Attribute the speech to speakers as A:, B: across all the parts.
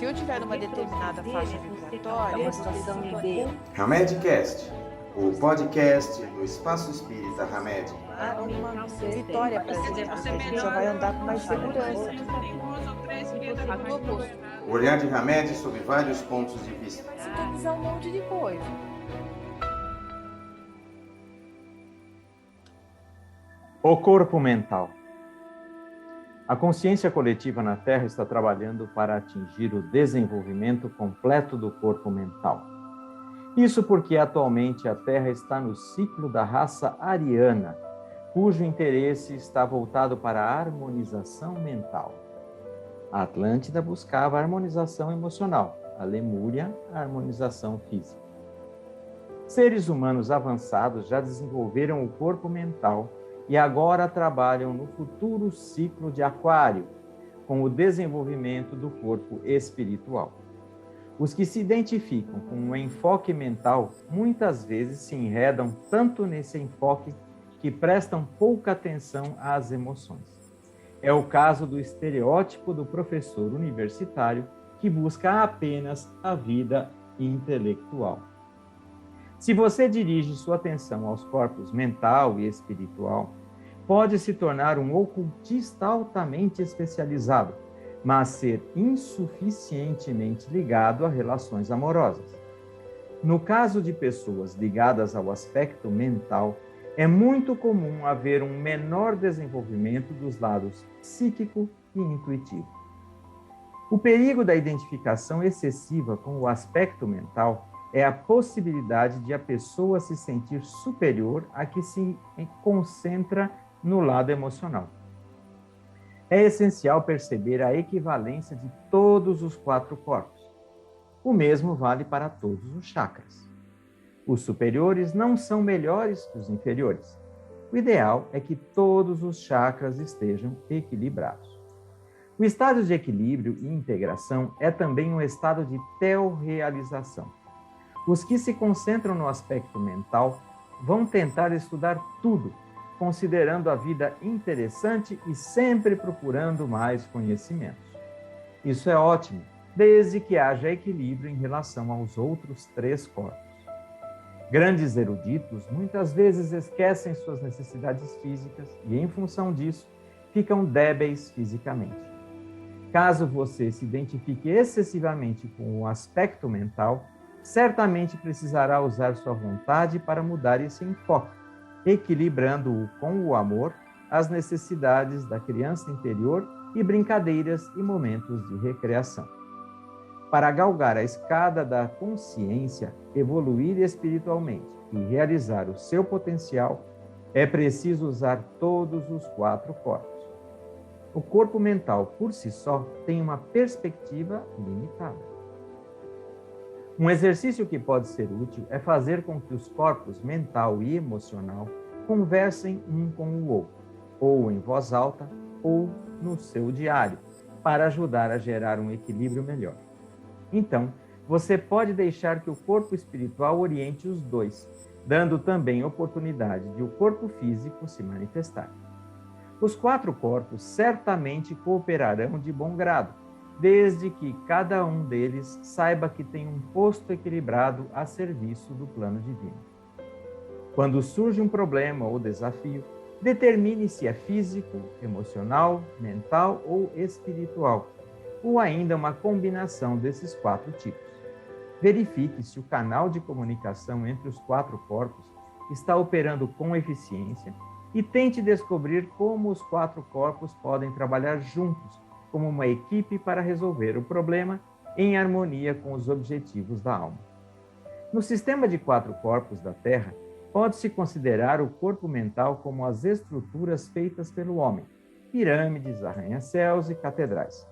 A: Se eu tiver numa determinada faixa vibratória,
B: uma situação de
C: Hamedcast, o podcast do Espaço Espírita Hamed.
A: uma vitória para gente, porque a gente já vai andar com mais segurança. A tua postura.
C: O olhar de Hamed sobre vários pontos de vista.
A: Sintonizar um monte de coisa.
D: O corpo mental. A consciência coletiva na Terra está trabalhando para atingir o desenvolvimento completo do corpo mental. Isso porque atualmente a Terra está no ciclo da raça ariana, cujo interesse está voltado para a harmonização mental. A Atlântida buscava a harmonização emocional, a Lemúria, a harmonização física. Seres humanos avançados já desenvolveram o corpo mental e agora trabalham no futuro ciclo de Aquário, com o desenvolvimento do corpo espiritual. Os que se identificam com um enfoque mental muitas vezes se enredam tanto nesse enfoque que prestam pouca atenção às emoções. É o caso do estereótipo do professor universitário que busca apenas a vida intelectual. Se você dirige sua atenção aos corpos mental e espiritual, pode se tornar um ocultista altamente especializado, mas ser insuficientemente ligado a relações amorosas. No caso de pessoas ligadas ao aspecto mental, é muito comum haver um menor desenvolvimento dos lados psíquico e intuitivo. O perigo da identificação excessiva com o aspecto mental é a possibilidade de a pessoa se sentir superior a que se concentra no lado emocional. É essencial perceber a equivalência de todos os 4 corpos. O mesmo vale para todos os chakras. Os superiores não são melhores que os inferiores. O ideal é que todos os chakras estejam equilibrados. O estado de equilíbrio e integração é também um estado de teorrealização. Os que se concentram no aspecto mental vão tentar estudar tudo, considerando a vida interessante e sempre procurando mais conhecimentos. Isso é ótimo, desde que haja equilíbrio em relação aos outros 3 corpos. Grandes eruditos muitas vezes esquecem suas necessidades físicas e, em função disso, ficam débeis fisicamente. Caso você se identifique excessivamente com o aspecto mental, certamente precisará usar sua vontade para mudar esse enfoque, equilibrando-o com o amor, as necessidades da criança interior e brincadeiras e momentos de recreação. Para galgar a escada da consciência, evoluir espiritualmente e realizar o seu potencial, é preciso usar todos os 4 corpos. O corpo mental, por si só, tem uma perspectiva limitada. Um exercício que pode ser útil é fazer com que os corpos mental e emocional conversem um com o outro, ou em voz alta, ou no seu diário, para ajudar a gerar um equilíbrio melhor. Então, você pode deixar que o corpo espiritual oriente os dois, dando também oportunidade de o corpo físico se manifestar. Os 4 corpos certamente cooperarão de bom grado, desde que cada um deles saiba que tem um posto equilibrado a serviço do plano divino. Quando surge um problema ou desafio, determine se é físico, emocional, mental ou espiritual, ou ainda uma combinação desses 4 tipos. Verifique se o canal de comunicação entre os 4 corpos está operando com eficiência e tente descobrir como os 4 corpos podem trabalhar juntos como uma equipe para resolver o problema em harmonia com os objetivos da alma. No sistema de 4 corpos da Terra, pode-se considerar o corpo mental como as estruturas feitas pelo homem, pirâmides, arranha-céus e catedrais.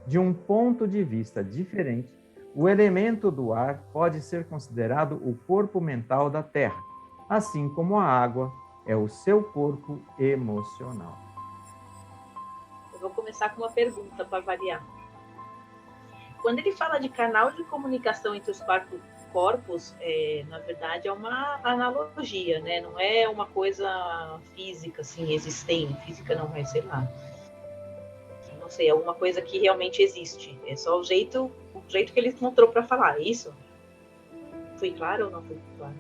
D: De um ponto de vista diferente, o elemento do ar pode ser considerado o corpo mental da Terra, assim como a água é o seu corpo emocional.
B: Eu vou começar com uma pergunta para variar. Quando ele fala de canal de comunicação entre os 4 corpos, na verdade é uma analogia, né? Não é uma coisa física, assim, existente. Física não é, sei lá. não sei, alguma coisa que realmente existe. É só o jeito que ele encontrou para falar, é isso? Fui claro ou não fui claro?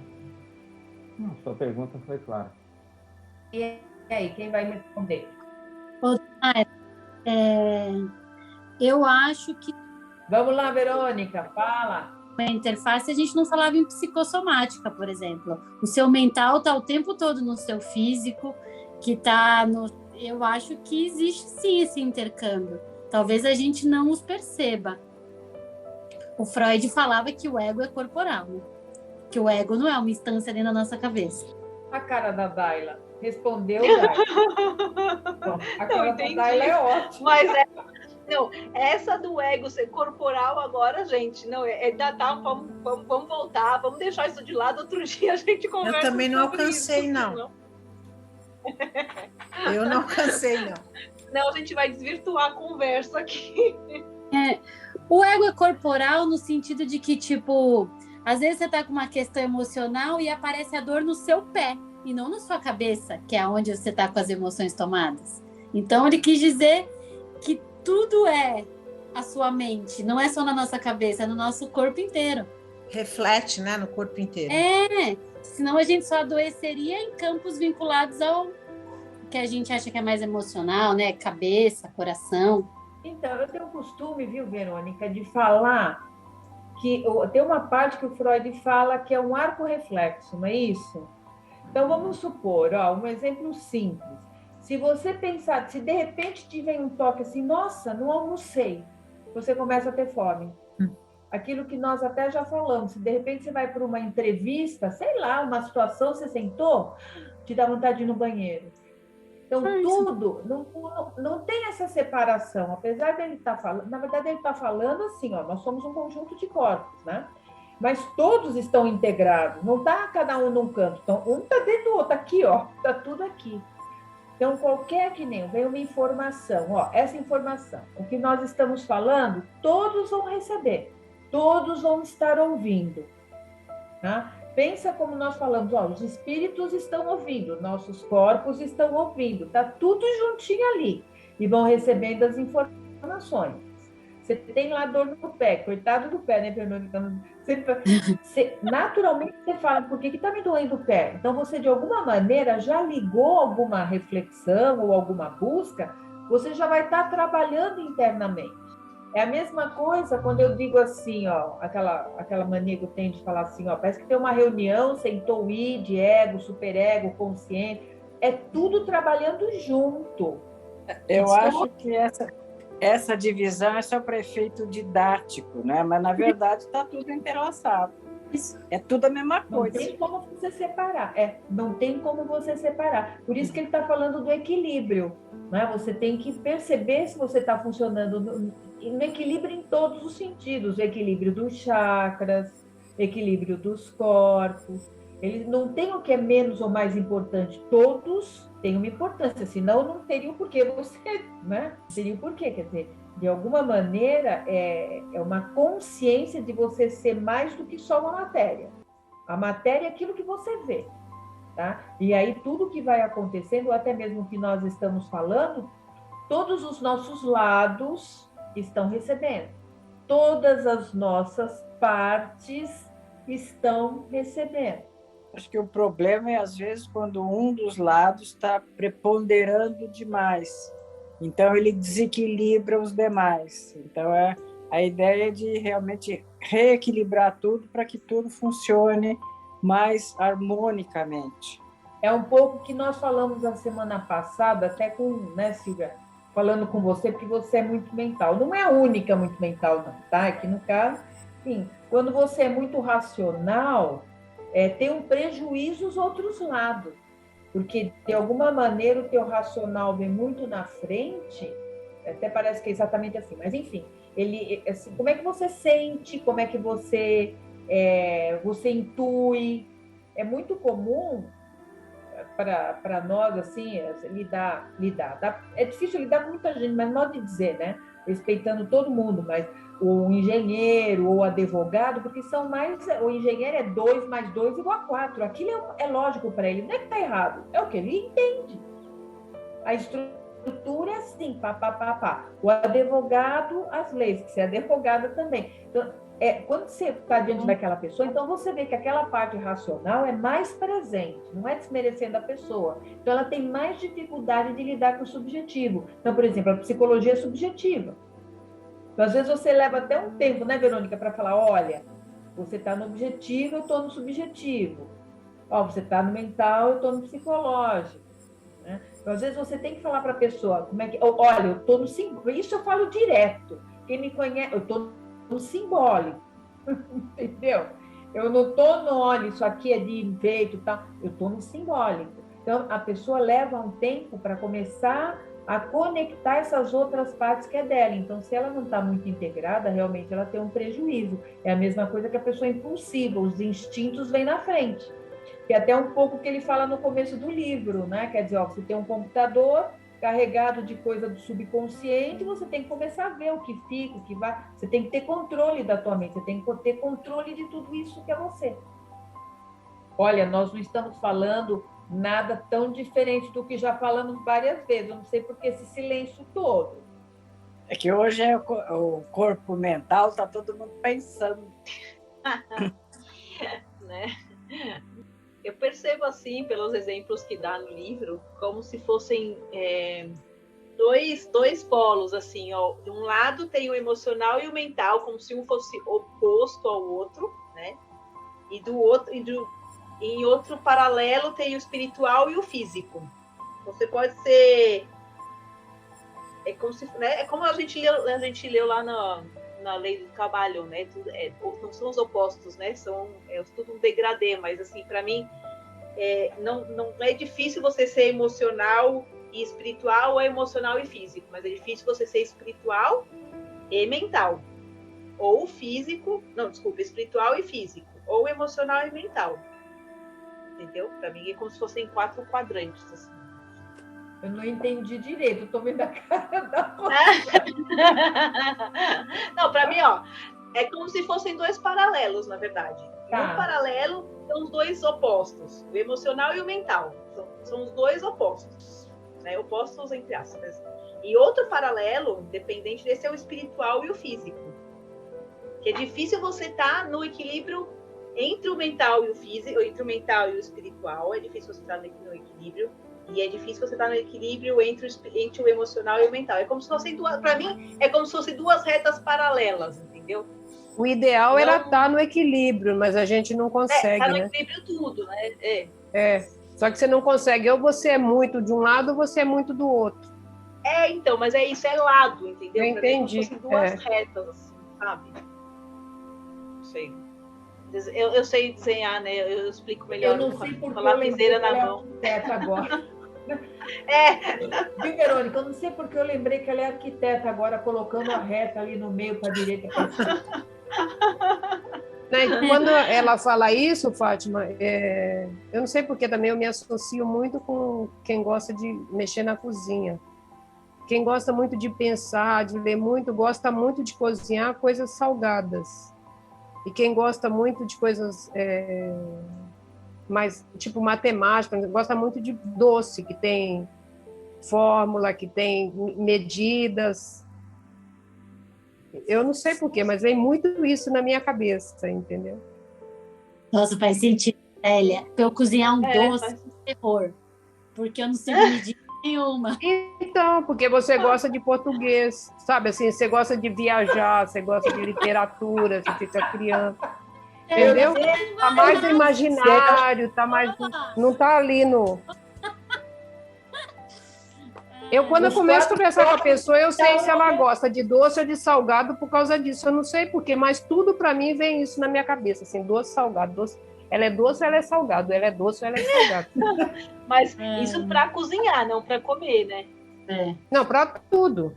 D: Não, sua pergunta foi clara.
E: E aí, quem vai me responder?
F: Eu acho que
E: Vamos lá, Verônica, fala.
F: na interface a gente não falava em psicossomática, por exemplo. O seu mental está o tempo todo no seu físico, que está no. Eu acho que existe sim esse intercâmbio. Talvez a gente não os perceba. O Freud falava que o ego é corporal, né? Que o ego não é uma instância dentro da nossa cabeça.
E: A cara da Daila. Respondeu, Daila. Bom, a cara da Daila é ótima.
B: Mas não, essa do ego ser corporal agora, gente, não, vamos voltar, vamos deixar isso de lado, outro dia a gente conversa.
A: Eu também não
B: sobre
A: alcancei,
B: isso,
A: não. Eu não alcancei, não.
B: Não, a gente vai desvirtuar a conversa aqui.
F: O ego é corporal no sentido de que, tipo, às vezes você tá com uma questão emocional e aparece a dor no seu pé e não na sua cabeça, que é onde você tá com as emoções tomadas. Então, ele quis dizer que tudo é a sua mente, não é só na nossa cabeça, é no nosso corpo inteiro.
A: Reflete, né, no corpo inteiro.
F: Senão a gente só adoeceria em campos vinculados ao que a gente acha que é mais emocional, né? Cabeça, coração.
E: Então, eu tenho o costume, viu, Verônica, de falar que tem uma parte que o Freud fala que é um arco reflexo, não é isso? Então, vamos supor, um exemplo simples. Se você pensar, se de repente tiver um toque assim, nossa, não almocei, você começa a ter fome. Aquilo que nós até já falamos, se de repente você vai para uma entrevista, sei lá, uma situação, você sentou, te dá vontade de ir no banheiro. Então, tudo, não tem essa separação, apesar dele estar falando, na verdade ele está falando assim, nós somos um conjunto de corpos, né? Mas todos estão integrados, não está cada um num canto, então um está dentro do outro, aqui, está tudo aqui. Então, qualquer que nem vem uma informação, essa informação, o que nós estamos falando, todos vão receber, todos vão estar ouvindo, tá? Pensa como nós falamos, os espíritos estão ouvindo, nossos corpos estão ouvindo, está tudo juntinho ali, e vão recebendo as informações. Você tem lá dor no pé, coitado do pé, né, Fernanda? Naturalmente você fala, por que está me doendo o pé? Então você, de alguma maneira, já ligou alguma reflexão ou alguma busca, você já vai estar trabalhando internamente. É a mesma coisa quando eu digo assim, aquela mania que eu tenho de falar assim, parece que tem uma reunião, sentou o id, ego, superego, consciente, é tudo trabalhando junto.
G: Eu acho que essa divisão é só para efeito didático, né? Mas na verdade está tudo entrelaçado. É tudo a mesma coisa.
E: Não tem como você separar. Não tem como você separar. Por isso que ele está falando do equilíbrio, né? Você tem que perceber se você está funcionando no equilíbrio em todos os sentidos. O equilíbrio dos chakras, equilíbrio dos corpos. Ele não tem o que é menos ou mais importante. Todos têm uma importância, senão não teria o porquê você, né? Teria o porquê, quer dizer, de alguma maneira é uma consciência de você ser mais do que só uma matéria. A matéria é aquilo que você vê, tá? E aí tudo que vai acontecendo, até mesmo que nós estamos falando, todos os nossos lados estão recebendo. Todas as nossas partes estão recebendo.
G: Acho que o problema é, às vezes, quando um dos lados está preponderando demais. Então, ele desequilibra os demais. Então, a ideia de realmente reequilibrar tudo para que tudo funcione mais harmonicamente.
E: É um pouco que nós falamos a semana passada, até com, né, Silvia, falando com você, porque você é muito mental. Não é a única muito mental, não, tá? Aqui no caso, sim, quando você é muito racional, tem um prejuízo os outros lados, porque de alguma maneira o teu racional vem muito na frente, até parece que é exatamente assim, mas enfim, ele, assim, como é que você sente, como é que você intui, é muito comum para nós, assim, lidar. É difícil lidar com muita gente, mas modo de dizer, né? Respeitando todo mundo, mas o engenheiro ou o advogado, porque são mais... O engenheiro é 2 mais 2 igual a 4. Aquilo é lógico para ele. Não é que está errado, é o que ele entende. A estrutura estrutura é assim, pá, pá, pá, pá. O advogado, as leis, que você é advogada também. Então, quando você está diante daquela pessoa, então você vê que aquela parte racional é mais presente, não é desmerecendo a pessoa. Então, ela tem mais dificuldade de lidar com o subjetivo. Então, por exemplo, a psicologia é subjetiva. Então, às vezes, você leva até um tempo, né, Verônica, para falar, olha, você está no objetivo, eu estou no subjetivo. Ó, você está no mental, eu estou no psicológico. Né? Então, às vezes, você tem que falar para a pessoa, como é que... Olha, eu estou no simbólico. Isso eu falo direto. Quem me conhece, eu estou no simbólico. Entendeu? Eu não estou no, olha, isso aqui é de enfeito e tal. Eu estou no simbólico. Então, a pessoa leva um tempo para começar a conectar essas outras partes que é dela. Então, se ela não está muito integrada, realmente ela tem um prejuízo. É a mesma coisa que a pessoa impulsiva, os instintos vêm na frente. Que é até um pouco que ele fala no começo do livro, né? Quer dizer, ó, você tem um computador carregado de coisa do subconsciente, você tem que começar a ver o que fica, o que vai. Você tem que ter controle da tua mente, você tem que ter controle de tudo isso que é você. Olha, nós não estamos falando nada tão diferente do que já falamos várias vezes. Eu não sei por que esse silêncio todo.
G: É que hoje o corpo mental, está todo mundo pensando.
B: Né? Eu percebo assim, pelos exemplos que dá no livro, como se fossem dois polos, assim, ó. De um lado tem o emocional e o mental, como se um fosse oposto ao outro, né? E do outro, em outro paralelo tem o espiritual e o físico. Você pode ser... É como, né? É como a gente leu lá na lei do trabalho, né? Não são os opostos, né? É tudo um degradê, mas assim, para mim, não é difícil você ser emocional e espiritual ou emocional e físico, mas é difícil você ser espiritual e mental. Ou físico, não, desculpa, espiritual e físico, ou emocional e mental. Entendeu? Para mim é como se fossem 4 quadrantes, assim.
E: Eu não entendi direito, estou vendo a cara da
B: Não, para mim, ó, é como se fossem 2 paralelos, na verdade.
E: Tá.
B: Um paralelo são os 2 opostos, o emocional e o mental. São os 2 opostos, né? Opostos entre aspas. E outro paralelo, independente desse, é o espiritual e o físico. Que é difícil você estar no equilíbrio entre o mental e o físico, entre o mental e o espiritual, é difícil você estar no equilíbrio. E é difícil você estar no equilíbrio entre o emocional e o mental. É como se fossem para mim, é como se fossem 2 retas paralelas, entendeu?
H: O ideal era estar no equilíbrio, mas a gente não consegue,
B: estar no
H: né?
B: equilíbrio tudo, né?
H: Só que você não consegue. Ou você é muito de um lado ou você é muito do outro.
B: Então, mas é isso, é lado, entendeu?
H: Eu entendi.
B: Pra mim, como se fossem 2 retas, assim, sabe? Não sei. Eu sei desenhar, né? Eu explico melhor.
E: Eu não sei porque
B: com a lapiseira na mão.
E: Arquiteta agora. Viu, Verônica? Eu não sei porque eu lembrei que ela é arquiteta agora, colocando a reta ali no meio para a direita.
H: Quando ela fala isso, Fátima, eu não sei porque também eu me associo muito com quem gosta de mexer na cozinha. Quem gosta muito de pensar, de ler muito, gosta muito de cozinhar coisas salgadas. E quem gosta muito de coisas mais, tipo matemática, gosta muito de doce, que tem fórmula, que tem medidas. Eu não sei porquê, mas vem muito isso na minha cabeça, entendeu?
F: Nossa, faz sentido, Célia. Para eu cozinhar um doce, é terror. Porque eu não sei medir nenhuma.
H: Então, porque você gosta de português, sabe? Assim, você gosta de viajar, você gosta de literatura, você fica criando. Entendeu? Tá mais no imaginário, tá mais... Não tá ali no... Quando eu começo a conversar com a pessoa, eu sei se ela gosta de doce ou de salgado por causa disso. Eu não sei porquê, mas tudo para mim vem isso na minha cabeça, assim, doce, salgado, doce. Ela é doce ou ela é salgado? Ela é doce ou ela é salgado?
B: Mas isso para cozinhar, não para comer, né?
H: Não, para tudo.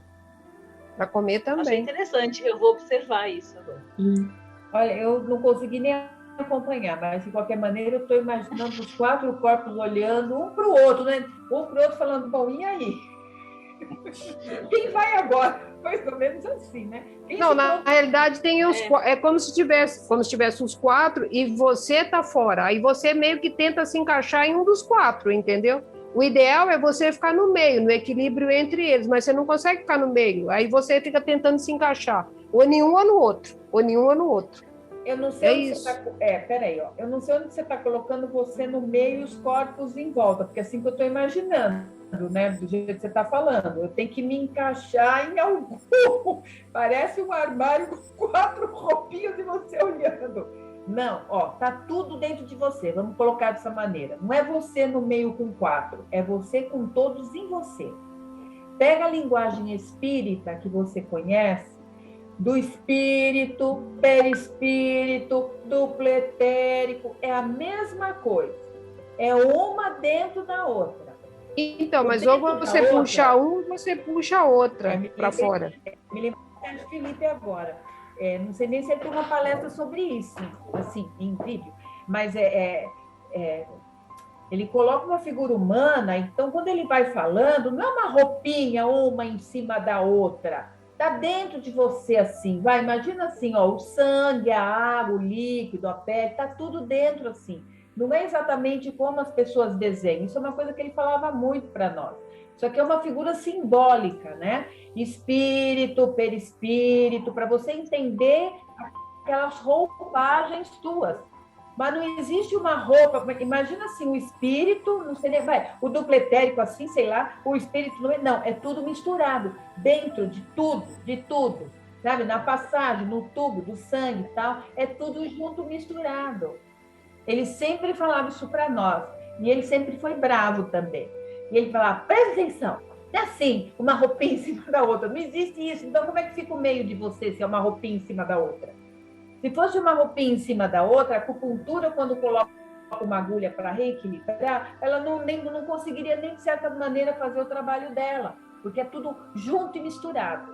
H: Para comer também.
B: Achei interessante, eu vou observar isso agora.
E: Olha, eu não consegui nem acompanhar, mas de qualquer maneira eu estou imaginando os 4 corpos olhando um para o outro, né? Um para o outro falando, bom, e aí? Quem vai agora? Mais ou menos assim, né?
H: Não, na realidade tem os é como se tivesse os 4 e você tá fora. Aí você meio que tenta se encaixar em um dos 4, entendeu? O ideal é você ficar no meio, no equilíbrio entre eles, mas você não consegue ficar no meio. Aí você fica tentando se encaixar, ou em um ou no outro, ou em um ou no outro.
E: Eu não sei
H: É
E: onde
H: isso.
E: você está. Peraí, ó. Eu não sei onde você está colocando você no meio e os corpos em volta, porque é assim que eu estou imaginando, né? Do jeito que você está falando. Eu tenho que me encaixar em algum. Parece um armário com 4 roupinhas e você olhando. Não, ó, tá tudo dentro de você. Vamos colocar dessa maneira. Não é você no meio com 4, é você com todos em você. Pega a linguagem espírita que você conhece, do espírito, perispírito, duplo etérico, é a mesma coisa. É uma dentro da outra.
H: Então, mas ou você puxa um, ou você puxa a outra para fora.
E: Me lembro do Felipe agora. Não sei nem se ele tem uma palestra sobre isso, assim, em vídeo, mas ele coloca uma figura humana, então quando ele vai falando, não é uma roupinha uma em cima da outra. Está dentro de você assim, vai, imagina assim, ó, o sangue, a água, o líquido, a pele, está tudo dentro assim. Não é exatamente como as pessoas desenham, isso é uma coisa que ele falava muito para nós. Isso aqui é uma figura simbólica, né? Espírito, perispírito, para você entender aquelas roupagens tuas. Mas não existe uma roupa, imagina assim, o espírito, não seria, o duplo etérico assim, sei lá, o espírito não, é tudo misturado, dentro de tudo, sabe? Na passagem, no tubo do sangue e tal, é tudo junto, misturado. Ele sempre falava isso para nós, e ele sempre foi bravo também. E ele falava, presta atenção, é assim, uma roupinha em cima da outra, não existe isso, então como é que fica o meio de você se é uma roupinha em cima da outra? Se fosse uma roupinha em cima da outra, a acupuntura, quando coloca uma agulha para reequilibrar, ela não conseguiria nem, de certa maneira, fazer o trabalho dela, porque é tudo junto e misturado.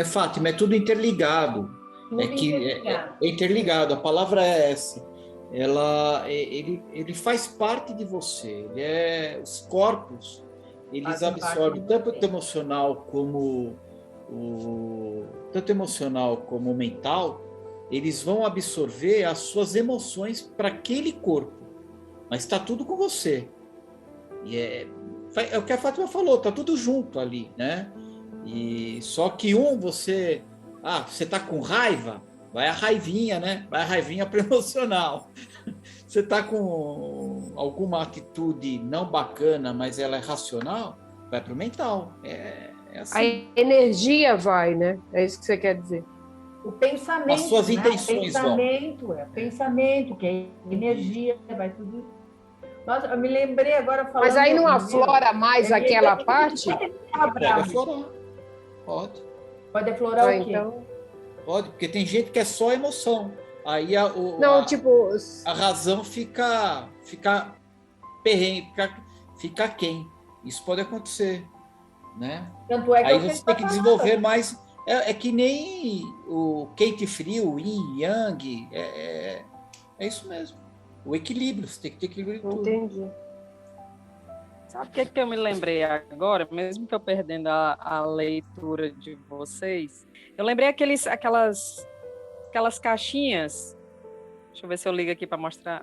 I: Fátima, é tudo interligado.
E: Tudo
I: interligado. É interligado, a palavra é essa. Ele faz parte de você. Os corpos, eles absorvem tanto o emocional como o mental. Eles vão absorver as suas emoções para aquele corpo, mas está tudo com você. E é o que a Fátima falou, está tudo junto ali, né? E só que você está com raiva, vai a raivinha, né? Vai a raivinha para emocional. Você está com alguma atitude não bacana, mas ela é racional, vai para o mental. É assim.
H: A energia vai, né? É isso que você quer dizer.
E: O pensamento,
I: as suas intenções
E: pensamento, que é energia, vai tudo. Nossa, eu me lembrei agora falando.
H: Mas aí não aflora mais aquela parte?
I: Pode aflorar. Pode.
E: Pode aflorar o quê?
H: Então...
I: Pode, porque tem gente que é só emoção. Aí a razão fica perrengue, fica quem. Isso pode acontecer, né?
E: Tanto é que
I: aí você tem que desenvolver mais. É que nem o quente frio, o yin, yang, é isso mesmo. O equilíbrio, você tem que ter equilíbrio em tudo.
H: Entendi.
J: Sabe o que eu me lembrei agora, mesmo que eu perdendo a leitura de vocês? Eu lembrei aquelas caixinhas, deixa eu ver se eu ligo aqui para mostrar.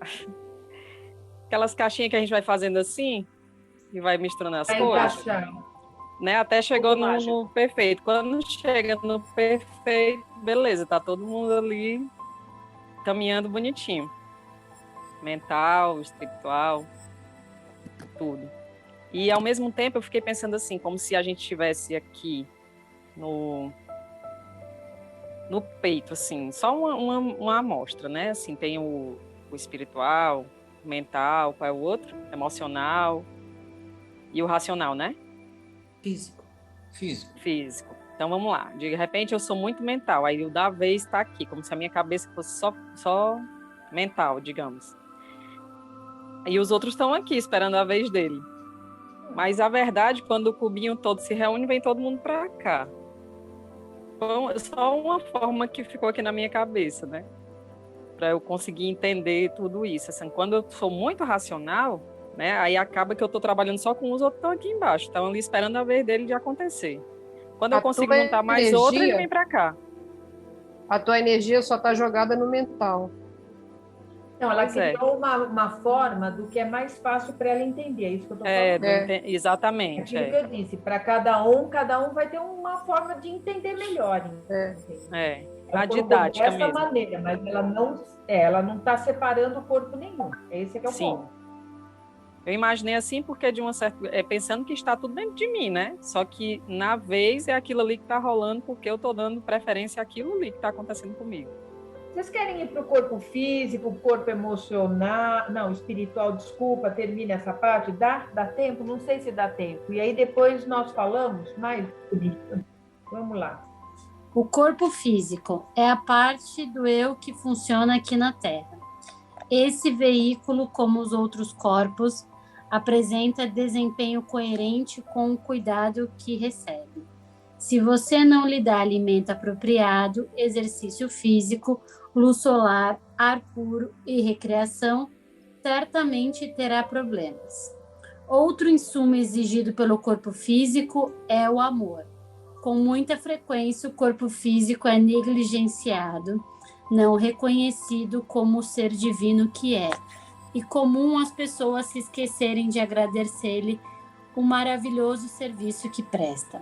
J: Aquelas caixinhas que a gente vai fazendo assim, e vai misturando as cores. Né? Até chegou no perfeito. Quando chega no perfeito, beleza, tá todo mundo ali caminhando bonitinho. Mental, espiritual, tudo. E ao mesmo tempo eu fiquei pensando assim, como se a gente estivesse aqui no peito, assim, só uma amostra, né? Assim, tem o espiritual, o mental, qual é o outro? Emocional e o racional, né? Físico. Então, vamos lá. De repente, eu sou muito mental. Aí, o da vez está aqui, como se a minha cabeça fosse só mental, digamos. E os outros estão aqui, esperando a vez dele. Mas, a verdade, quando o cubinho todo se reúne, vem todo mundo para cá. Então, só uma forma que ficou aqui na minha cabeça, né? Para eu conseguir entender tudo isso. Assim, quando eu sou muito racional, né? Aí acaba que eu estou trabalhando só com os outros que estão aqui embaixo, estão ali esperando a vez dele de acontecer. Quando eu consigo montar mais outro, ele vem para cá.
H: A tua energia só está jogada no mental.
E: Não, ela
J: Pois é.
E: criou uma forma do que é mais fácil para ela entender, é isso que eu estou falando.
J: Exatamente.
E: Aquilo que eu disse, para cada um vai ter uma forma de entender melhor.
J: A didática
E: dessa
J: mesmo.
E: maneira, mas ela não está separando o corpo nenhum. Esse é que é o ponto.
J: Eu imaginei assim porque de uma certa, pensando que está tudo dentro de mim, né? Só que na vez é aquilo ali que está rolando porque eu estou dando preferência àquilo ali que está acontecendo comigo.
E: Vocês querem ir para o corpo físico, corpo emocional, não, espiritual, desculpa, termina essa parte? Dá tempo? Não sei se dá tempo. E aí depois nós falamos mais sobre isso. Vamos lá.
F: O corpo físico é a parte do eu que funciona aqui na Terra. Esse veículo, como os outros corpos, apresenta desempenho coerente com o cuidado que recebe. Se você não lhe dá alimento apropriado, exercício físico, luz solar, ar puro e recreação, certamente terá problemas. Outro insumo exigido pelo corpo físico é o amor. Com muita frequência, o corpo físico é negligenciado, não reconhecido como o ser divino que é, e comum as pessoas se esquecerem de agradecer-lhe o maravilhoso serviço que presta.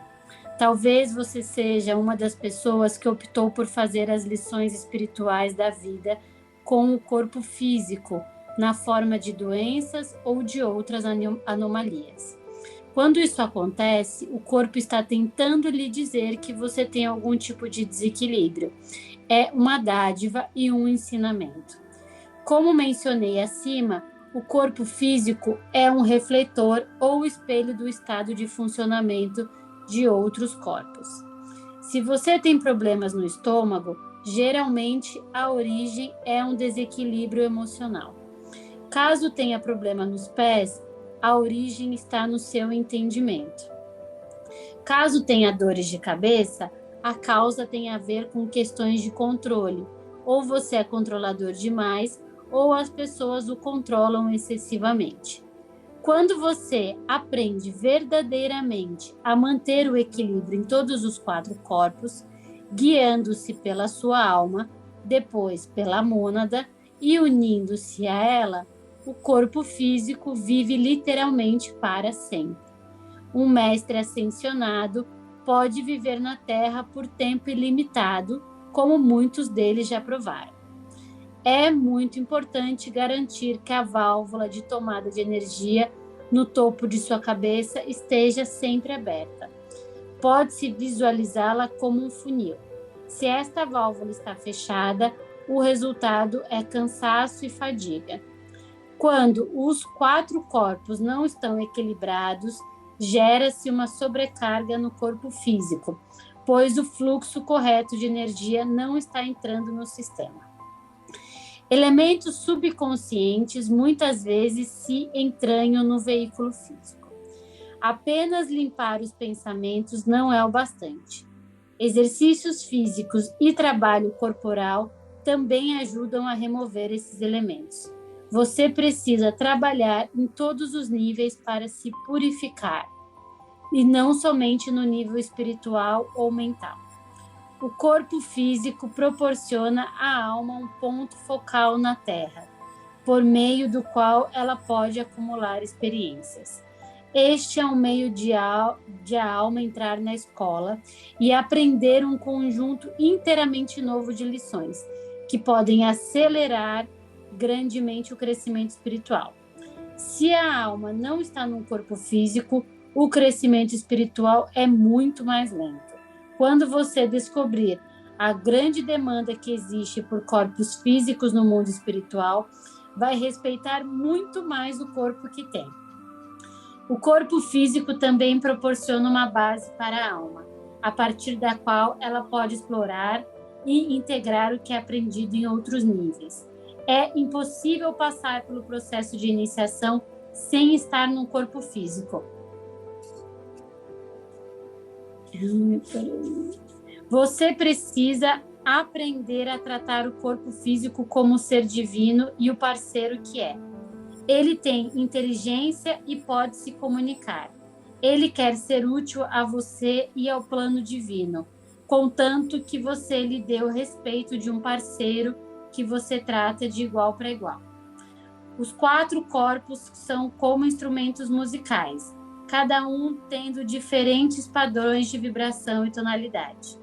F: Talvez você seja uma das pessoas que optou por fazer as lições espirituais da vida com o corpo físico, na forma de doenças ou de outras anomalias. Quando isso acontece, o corpo está tentando lhe dizer que você tem algum tipo de desequilíbrio. É uma dádiva e um ensinamento. Como mencionei acima, o corpo físico é um refletor ou espelho do estado de funcionamento de outros corpos. Se você tem problemas no estômago, geralmente a origem é um desequilíbrio emocional. Caso tenha problema nos pés, a origem está no seu entendimento. Caso tenha dores de cabeça, a causa tem a ver com questões de controle. Ou você é controlador demais, ou as pessoas o controlam excessivamente. Quando você aprende verdadeiramente a manter o equilíbrio em todos os 4 corpos, guiando-se pela sua alma, depois pela mônada e unindo-se a ela, o corpo físico vive literalmente para sempre. Um mestre ascensionado pode viver na Terra por tempo ilimitado, como muitos deles já provaram. É muito importante garantir que a válvula de tomada de energia no topo de sua cabeça esteja sempre aberta. Pode-se visualizá-la como um funil. Se esta válvula está fechada, o resultado é cansaço e fadiga. Quando os 4 corpos não estão equilibrados, gera-se uma sobrecarga no corpo físico, pois o fluxo correto de energia não está entrando no sistema. Elementos subconscientes muitas vezes se entranham no veículo físico. Apenas limpar os pensamentos não é o bastante. Exercícios físicos e trabalho corporal também ajudam a remover esses elementos. Você precisa trabalhar em todos os níveis para se purificar, e não somente no nível espiritual ou mental. O corpo físico proporciona à alma um ponto focal na Terra, por meio do qual ela pode acumular experiências. Este é um meio de a alma entrar na escola e aprender um conjunto inteiramente novo de lições, que podem acelerar grandemente o crescimento espiritual. Se a alma não está no corpo físico, o crescimento espiritual é muito mais lento. Quando você descobrir a grande demanda que existe por corpos físicos no mundo espiritual, vai respeitar muito mais o corpo que tem. O corpo físico também proporciona uma base para a alma, a partir da qual ela pode explorar e integrar o que é aprendido em outros níveis. É impossível passar pelo processo de iniciação sem estar no corpo físico. Você precisa aprender a tratar o corpo físico como ser divino e o parceiro que é. Ele tem inteligência e pode se comunicar. Ele quer ser útil a você e ao plano divino, contanto que você lhe dê o respeito de um parceiro que você trata de igual para igual. Os 4 corpos são como instrumentos musicais, cada um tendo diferentes padrões de vibração e tonalidade.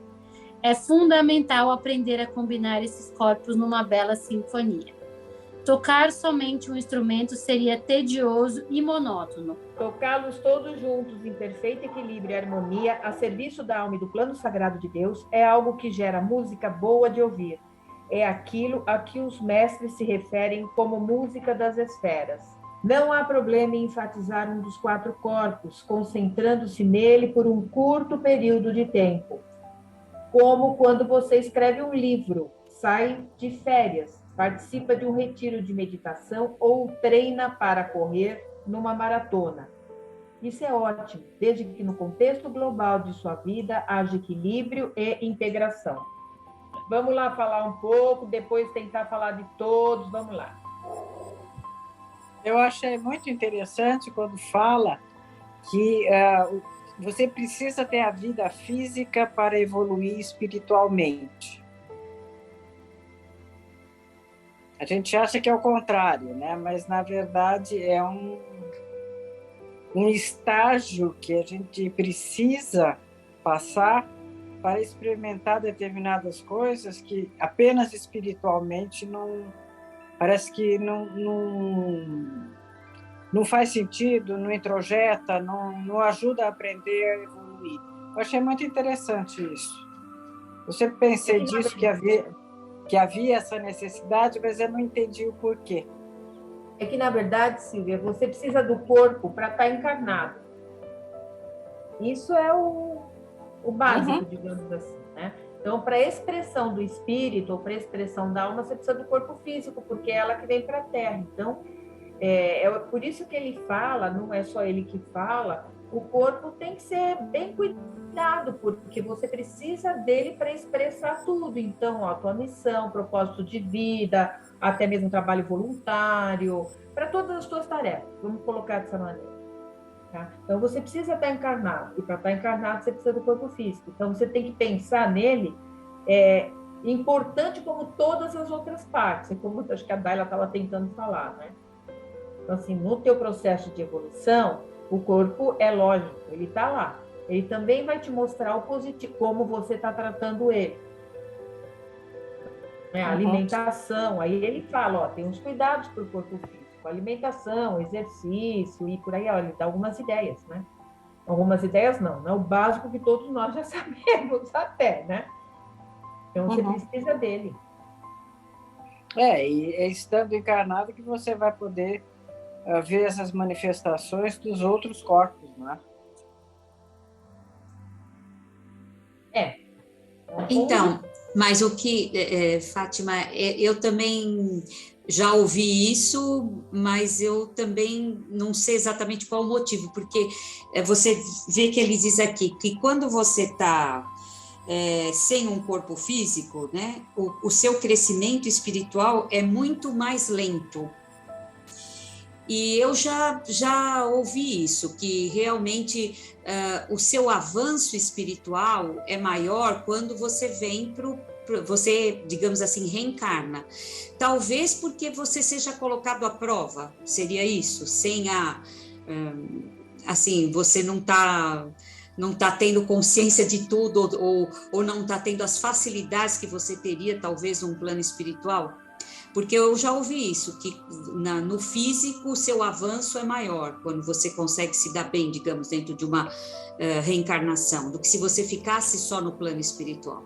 F: É fundamental aprender a combinar esses corpos numa bela sinfonia. Tocar somente um instrumento seria tedioso e monótono.
E: Tocá-los todos juntos em perfeito equilíbrio e harmonia, a serviço da alma e do plano sagrado de Deus, é algo que gera música boa de ouvir. É aquilo a que os mestres se referem como música das esferas. Não há problema em enfatizar um dos 4 corpos, concentrando-se nele por um curto período de tempo. Como quando você escreve um livro, sai de férias, participa de um retiro de meditação ou treina para correr numa maratona. Isso é ótimo, desde que no contexto global de sua vida haja equilíbrio e integração. Vamos lá falar um pouco, depois tentar falar de todos, vamos lá.
G: Eu achei muito interessante quando fala que você precisa ter a vida física para evoluir espiritualmente. A gente acha que é o contrário, né? Mas, na verdade, é um estágio que a gente precisa passar para experimentar determinadas coisas que apenas espiritualmente parece que não faz sentido, não introjeta, não ajuda a aprender a evoluir. Eu achei muito interessante isso. Eu sempre pensei disso, que havia essa necessidade, mas eu não entendi o porquê.
E: É que, na verdade, Silvia, você precisa do corpo para estar encarnado. Isso é o básico, digamos assim, né? Então, para a expressão do espírito ou para a expressão da alma, você precisa do corpo físico, porque é ela que vem para a Terra. Então, é por isso que ele fala, não é só ele que fala, o corpo tem que ser bem cuidado, porque você precisa dele para expressar tudo. Então, a tua missão, propósito de vida, até mesmo trabalho voluntário, para todas as tuas tarefas, vamos colocar dessa maneira. Tá? Então, você precisa estar encarnado, e para estar encarnado, você precisa do corpo físico. Então, você tem que pensar nele, importante como todas as outras partes, como acho que a Daila estava tentando falar, né? Então, assim, no teu processo de evolução, o corpo é lógico, ele está lá. Ele também vai te mostrar o positivo, como você está tratando ele. A alimentação, aí ele fala, ó, tem uns cuidados para o corpo físico, alimentação, exercício e por aí, ó, ele dá algumas ideias, né? Algumas ideias não é o básico que todos nós já sabemos até, né? Então você precisa dele.
G: E é estando encarnado que você vai poder ver essas manifestações dos outros corpos, né?
K: Então, mas o que, Fátima, eu também já ouvi isso, mas eu também não sei exatamente qual o motivo, porque você vê que ele diz aqui que quando você está sem um corpo físico, né, o seu crescimento espiritual é muito mais lento. E eu já ouvi isso, que realmente o seu avanço espiritual é maior quando você vem você, digamos assim, reencarna. Talvez porque você seja colocado à prova, seria isso, sem assim, você não está tendo consciência de tudo, ou não está tendo as facilidades que você teria, talvez, num plano espiritual. Porque eu já ouvi isso, que no físico o seu avanço é maior, quando você consegue se dar bem, digamos, dentro de uma reencarnação, do que se você ficasse só no plano espiritual.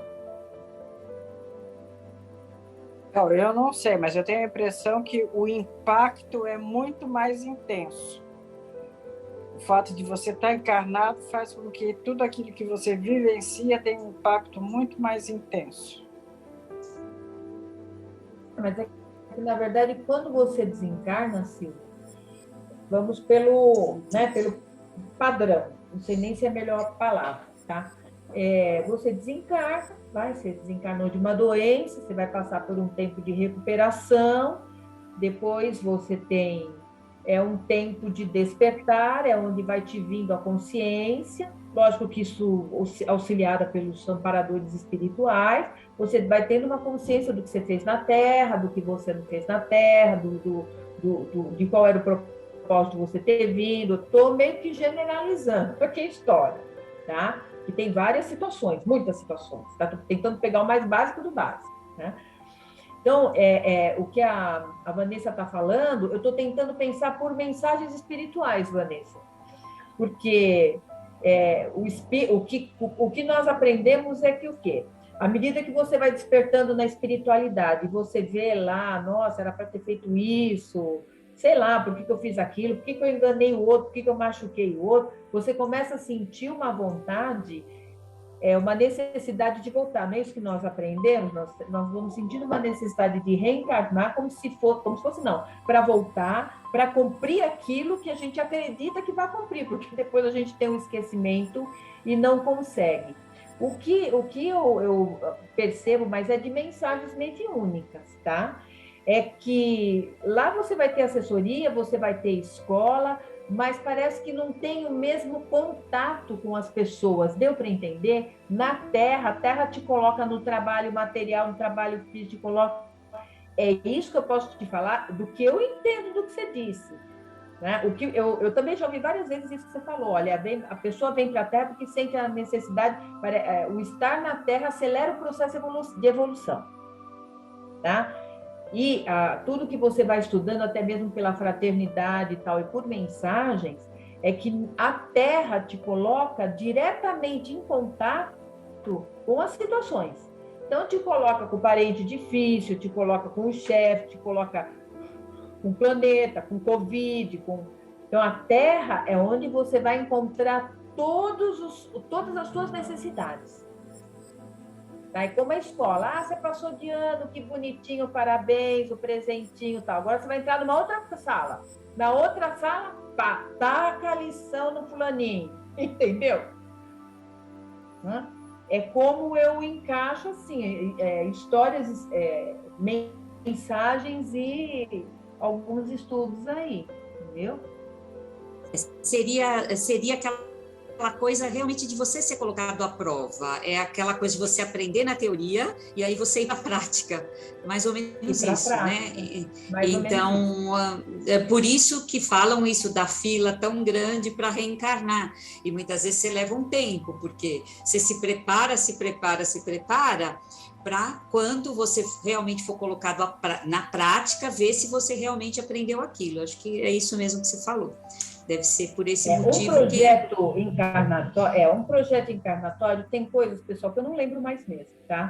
G: Eu não sei, mas eu tenho a impressão que o impacto é muito mais intenso. O fato de você estar encarnado faz com que tudo aquilo que você vivencia tenha um impacto muito mais intenso.
E: Mas na verdade, quando você desencarna, Silvia, vamos pelo padrão, não sei nem se é a melhor palavra, tá? Você desencarna, você desencarnou de uma doença, você vai passar por um tempo de recuperação, depois você tem um tempo de despertar, onde vai te vindo a consciência, lógico que isso auxiliada pelos amparadores espirituais, você vai tendo uma consciência do que você fez na Terra, do que você não fez na Terra, de qual era o propósito de você ter vindo. Estou meio que generalizando, porque é história, tá? Que tem várias situações, muitas situações. Tá tentando pegar o mais básico do básico, né? Então, o que a Vanessa está falando, eu estou tentando pensar por mensagens espirituais, Vanessa. Porque o que nós aprendemos é que o quê? À medida que você vai despertando na espiritualidade, você vê lá, nossa, era para ter feito isso, sei lá, por que eu fiz aquilo, por que eu enganei o outro, por que eu machuquei o outro, você começa a sentir uma vontade, uma necessidade de voltar. Não é isso que nós aprendemos? Nós vamos sentindo uma necessidade de reencarnar como se fosse não, para voltar, para cumprir aquilo que a gente acredita que vai cumprir, porque depois a gente tem um esquecimento e não consegue. O que eu percebo, mas é de mensagens mediúnicas, tá? É que lá você vai ter assessoria, você vai ter escola, mas parece que não tem o mesmo contato com as pessoas. Deu para entender? Na Terra, a Terra te coloca no trabalho material, no trabalho físico, te coloca... É isso que eu posso te falar, do que eu entendo do que você disse. Né? O que eu também já ouvi várias vezes isso que você falou. Olha, a pessoa vem para a Terra porque sente a necessidade, o estar na Terra acelera o processo de evolução. Tá? E tudo que você vai estudando, até mesmo pela fraternidade e tal, e por mensagens, é que a Terra te coloca diretamente em contato com as situações. Então, te coloca com o parente difícil, te coloca com o chefe, te coloca com o planeta, com Covid. Então, a Terra é onde você vai encontrar todas as suas necessidades. Tá? E como a escola, você passou de ano, que bonitinho, parabéns, o presentinho e tal. Agora você vai entrar numa outra sala. Na outra sala, pá, taca a lição no fulaninho. Entendeu? É como eu encaixo, assim, histórias, mensagens e alguns estudos aí, entendeu?
K: Seria aquela coisa realmente de você ser colocado à prova, é aquela coisa de você aprender na teoria e aí você ir para a prática, mais ou menos isso, né? Então, é por isso que falam isso da fila tão grande para reencarnar, e muitas vezes você leva um tempo, porque você se prepara, para quando você realmente for colocado na prática, ver se você realmente aprendeu aquilo. Acho que é isso mesmo que você falou. Deve ser por esse motivo
E: um projeto encarnatório tem coisas, pessoal, que eu não lembro mais mesmo, tá?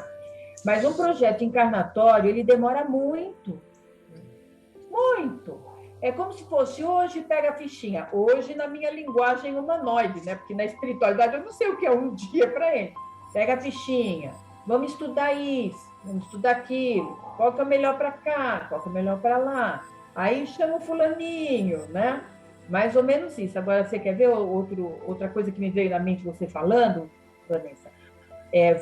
E: Mas um projeto encarnatório, ele demora muito. Muito. É como se fosse hoje, pega a fichinha. Hoje, na minha linguagem humanoide, né? Porque na espiritualidade eu não sei o que é um dia para ele. Pega a fichinha. Vamos estudar isso, vamos estudar aquilo. Qual que é o melhor para cá? Qual que é o melhor para lá? Aí chama o fulaninho, né? Mais ou menos isso. Agora, você quer ver outra coisa que me veio na mente você falando, Vanessa?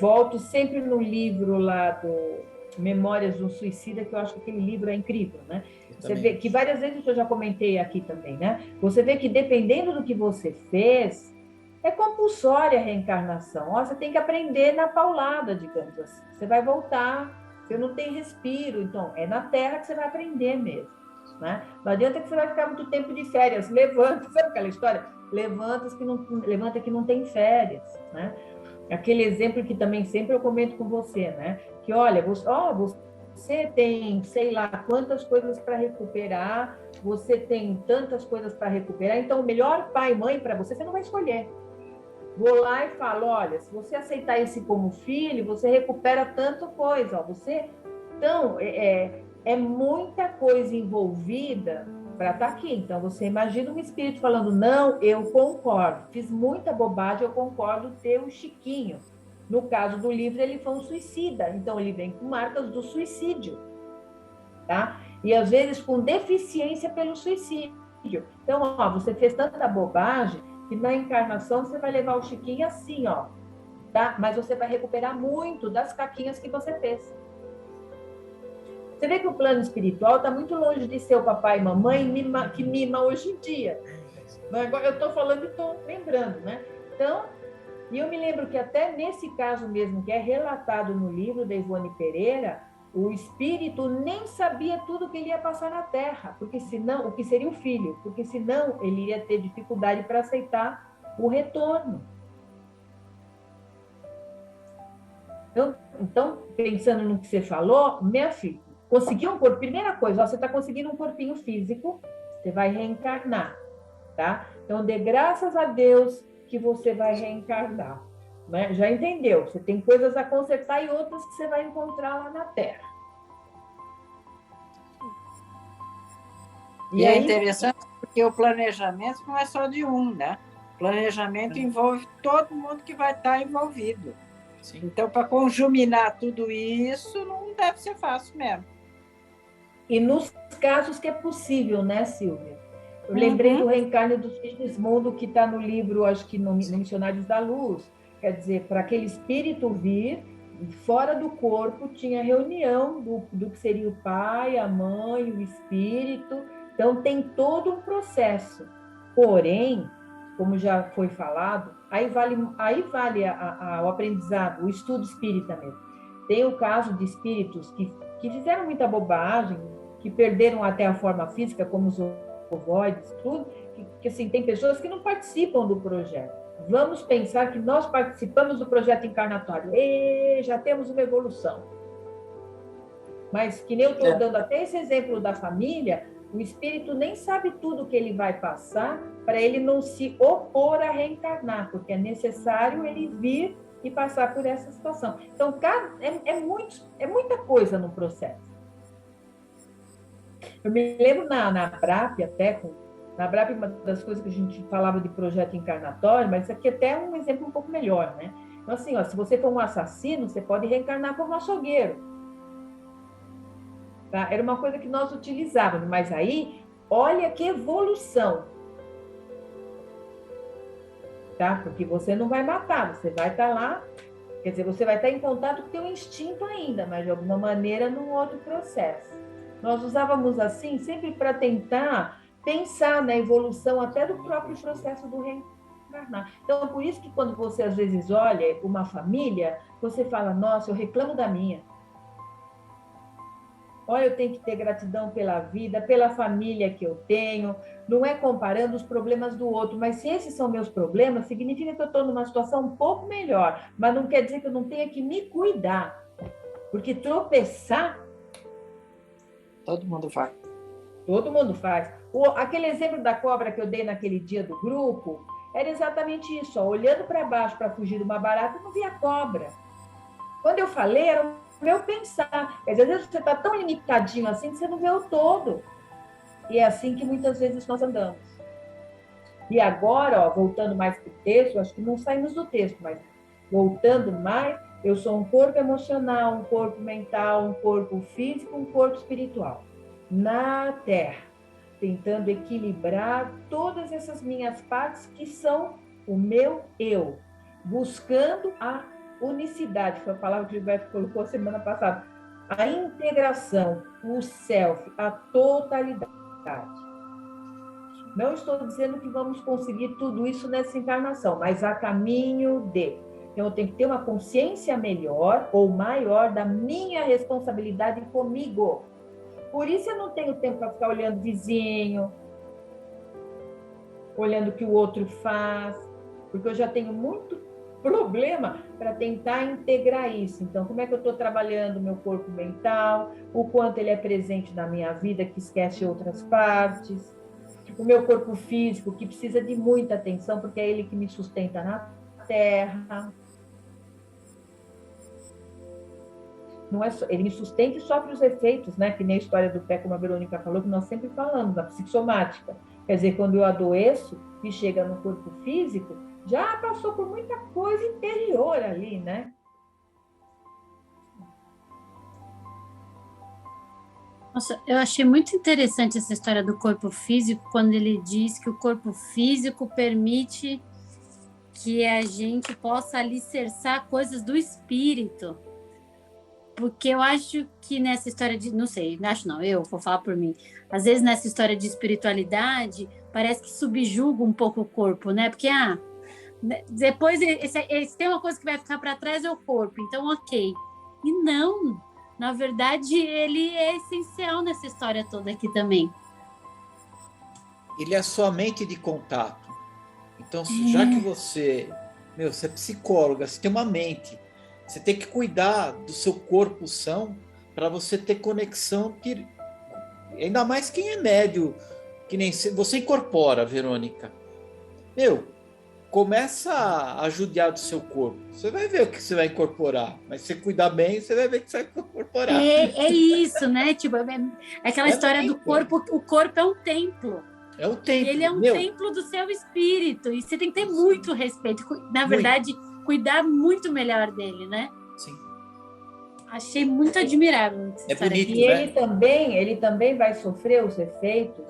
E: Volto sempre no livro lá do Memórias de um Suicida, que eu acho que aquele livro é incrível, né? Você vê que várias vezes eu já comentei aqui também, né? Você vê que dependendo do que você fez, é compulsória a reencarnação. Você tem que aprender na paulada, digamos assim. Você vai voltar, você não tem respiro, então é na Terra que você vai aprender mesmo. Né? Não adianta que você vai ficar muito tempo de férias. Levanta, sabe aquela história? Levanta que não tem férias, né? Aquele exemplo que também sempre eu comento com você, né? Que olha, você tem, sei lá, quantas coisas para recuperar, você tem tantas coisas para recuperar, então o melhor pai e mãe para você não vai escolher. Vou lá e falo, olha, se você aceitar esse como filho, você recupera tanta coisa. Então, é muita coisa envolvida para estar aqui. Então, você imagina um espírito falando, não, eu concordo, fiz muita bobagem, eu concordo ter o Chiquinho. No caso do livro, ele foi um suicida, então ele vem com marcas do suicídio, tá? E às vezes com deficiência pelo suicídio. Então, você fez tanta bobagem que na encarnação você vai levar o Chiquinho assim, tá? Mas você vai recuperar muito das caquinhas que você fez. Você vê que o plano espiritual está muito longe de ser o papai e mamãe que mima hoje em dia. Eu estou falando e estou lembrando, né? Então, E eu me lembro que até nesse caso mesmo, que é relatado no livro da Ivone Pereira, o espírito nem sabia tudo que ele ia passar na Terra, porque senão, o que seria o filho, porque senão ele ia ter dificuldade para aceitar o retorno. Então, pensando no que você falou, minha filha, conseguir um corpo, primeira coisa, ó, você está conseguindo um corpinho físico, você vai reencarnar, tá? Então, dê graças a Deus que você vai reencarnar, né? Já entendeu? Você tem coisas a consertar e outras que você vai encontrar lá na Terra.
G: E é interessante porque o planejamento não é só de um, né? O planejamento envolve todo mundo que vai estar envolvido. Sim. Então, para conjuminar tudo isso, não deve ser fácil mesmo.
E: E nos casos que é possível, né, Silvia? Eu lembrei do reencarne do Sigismundo, que está no livro, acho que no Missionários da Luz. Quer dizer, para aquele espírito vir, fora do corpo, tinha reunião do que seria o pai, a mãe, o espírito. Então, tem todo um processo. Porém, como já foi falado, aí vale o aprendizado, o estudo espírita mesmo. Tem o caso de espíritos que fizeram muita bobagem, que perderam até a forma física, como os ovoides, tudo, que assim, tem pessoas que não participam do projeto. Vamos pensar que nós participamos do projeto encarnatório. E já temos uma evolução. Mas, que nem eu estou dando até esse exemplo da família, o espírito nem sabe tudo que ele vai passar para ele não se opor a reencarnar, porque é necessário ele vir e passar por essa situação. Então, é muita coisa no processo. Eu me lembro na BRAP, na BRAP, uma das coisas que a gente falava de projeto encarnatório, mas isso aqui até é um exemplo um pouco melhor, né? Então, assim, ó, se você for um assassino, você pode reencarnar como açougueiro. Tá? Era uma coisa que nós utilizávamos, mas aí, olha que evolução. Tá? Porque você não vai matar, você vai estar lá, quer dizer, você vai estar em contato com o teu instinto ainda, mas de alguma maneira num outro processo. Nós usávamos assim sempre para tentar pensar na evolução até do próprio processo do reencarnar. Então, por isso que quando você às vezes olha uma família, você fala, nossa, eu reclamo da minha. Olha, eu tenho que ter gratidão pela vida, pela família que eu tenho. Não é comparando os problemas do outro, mas se esses são meus problemas, significa que eu estou numa situação um pouco melhor. Mas não quer dizer que eu não tenha que me cuidar. Porque tropeçar...
G: Todo mundo faz.
E: Todo mundo faz. Aquele exemplo da cobra que eu dei naquele dia do grupo, era exatamente isso. Ó, olhando para baixo para fugir de uma barata, eu não via cobra. Quando eu falei, era o meu pensar. Às vezes você está tão limitadinho assim que você não vê o todo. E é assim que muitas vezes nós andamos. E agora, ó, voltando mais para o texto, acho que não saímos do texto, mas voltando mais, eu sou um corpo emocional, um corpo mental, um corpo físico, um corpo espiritual. Na Terra, tentando equilibrar todas essas minhas partes que são o meu eu, buscando a unicidade, foi a palavra que o Gilberto colocou semana passada, a integração, o self, a totalidade. Não estou dizendo que vamos conseguir tudo isso nessa encarnação, mas a caminho de. Então, eu tenho que ter uma consciência melhor ou maior da minha responsabilidade comigo. Por isso eu não tenho tempo para ficar olhando vizinho, olhando o que o outro faz, porque eu já tenho muito problema para tentar integrar isso. Então, como é que eu estou trabalhando o meu corpo mental, o quanto ele é presente na minha vida, que esquece outras partes, o meu corpo físico, que precisa de muita atenção, porque é ele que me sustenta na Terra. Não é só, ele me sustenta e sofre os efeitos, né? Que nem a história do pé, como a Verônica falou, que nós sempre falamos, a psicossomática. Quer dizer, quando eu adoeço e chega no corpo físico, já passou por muita coisa interior ali, né?
F: Nossa, eu achei muito interessante essa história do corpo físico, quando ele diz que o corpo físico permite que a gente possa alicerçar coisas do espírito. Porque eu acho que nessa história de... Não sei, acho não, eu vou falar por mim. Às vezes nessa história de espiritualidade, parece que subjuga um pouco o corpo, né? Porque, Depois, se tem uma coisa que vai ficar para trás, é o corpo. Então, ok. E não, na verdade, ele é essencial nessa história toda aqui também.
I: Ele é a sua mente de contato. Então, já que você é psicóloga, você tem uma mente, você tem que cuidar do seu corpo são para você ter conexão, ainda mais quem é médio, que nem você incorpora, Verônica. Começa a judiar do seu corpo. Você vai ver o que você vai incorporar, mas se você cuidar bem, você vai ver o que você vai incorporar.
F: É isso, né? Tipo, aquela história do corpo. O corpo é um templo.
I: É um templo.
F: Ele é um templo do seu espírito. E você tem que ter muito respeito. Na verdade, cuidar muito melhor dele, né?
I: Sim.
F: Achei muito admirável.
B: É bonito, e né? ele também vai sofrer os efeitos.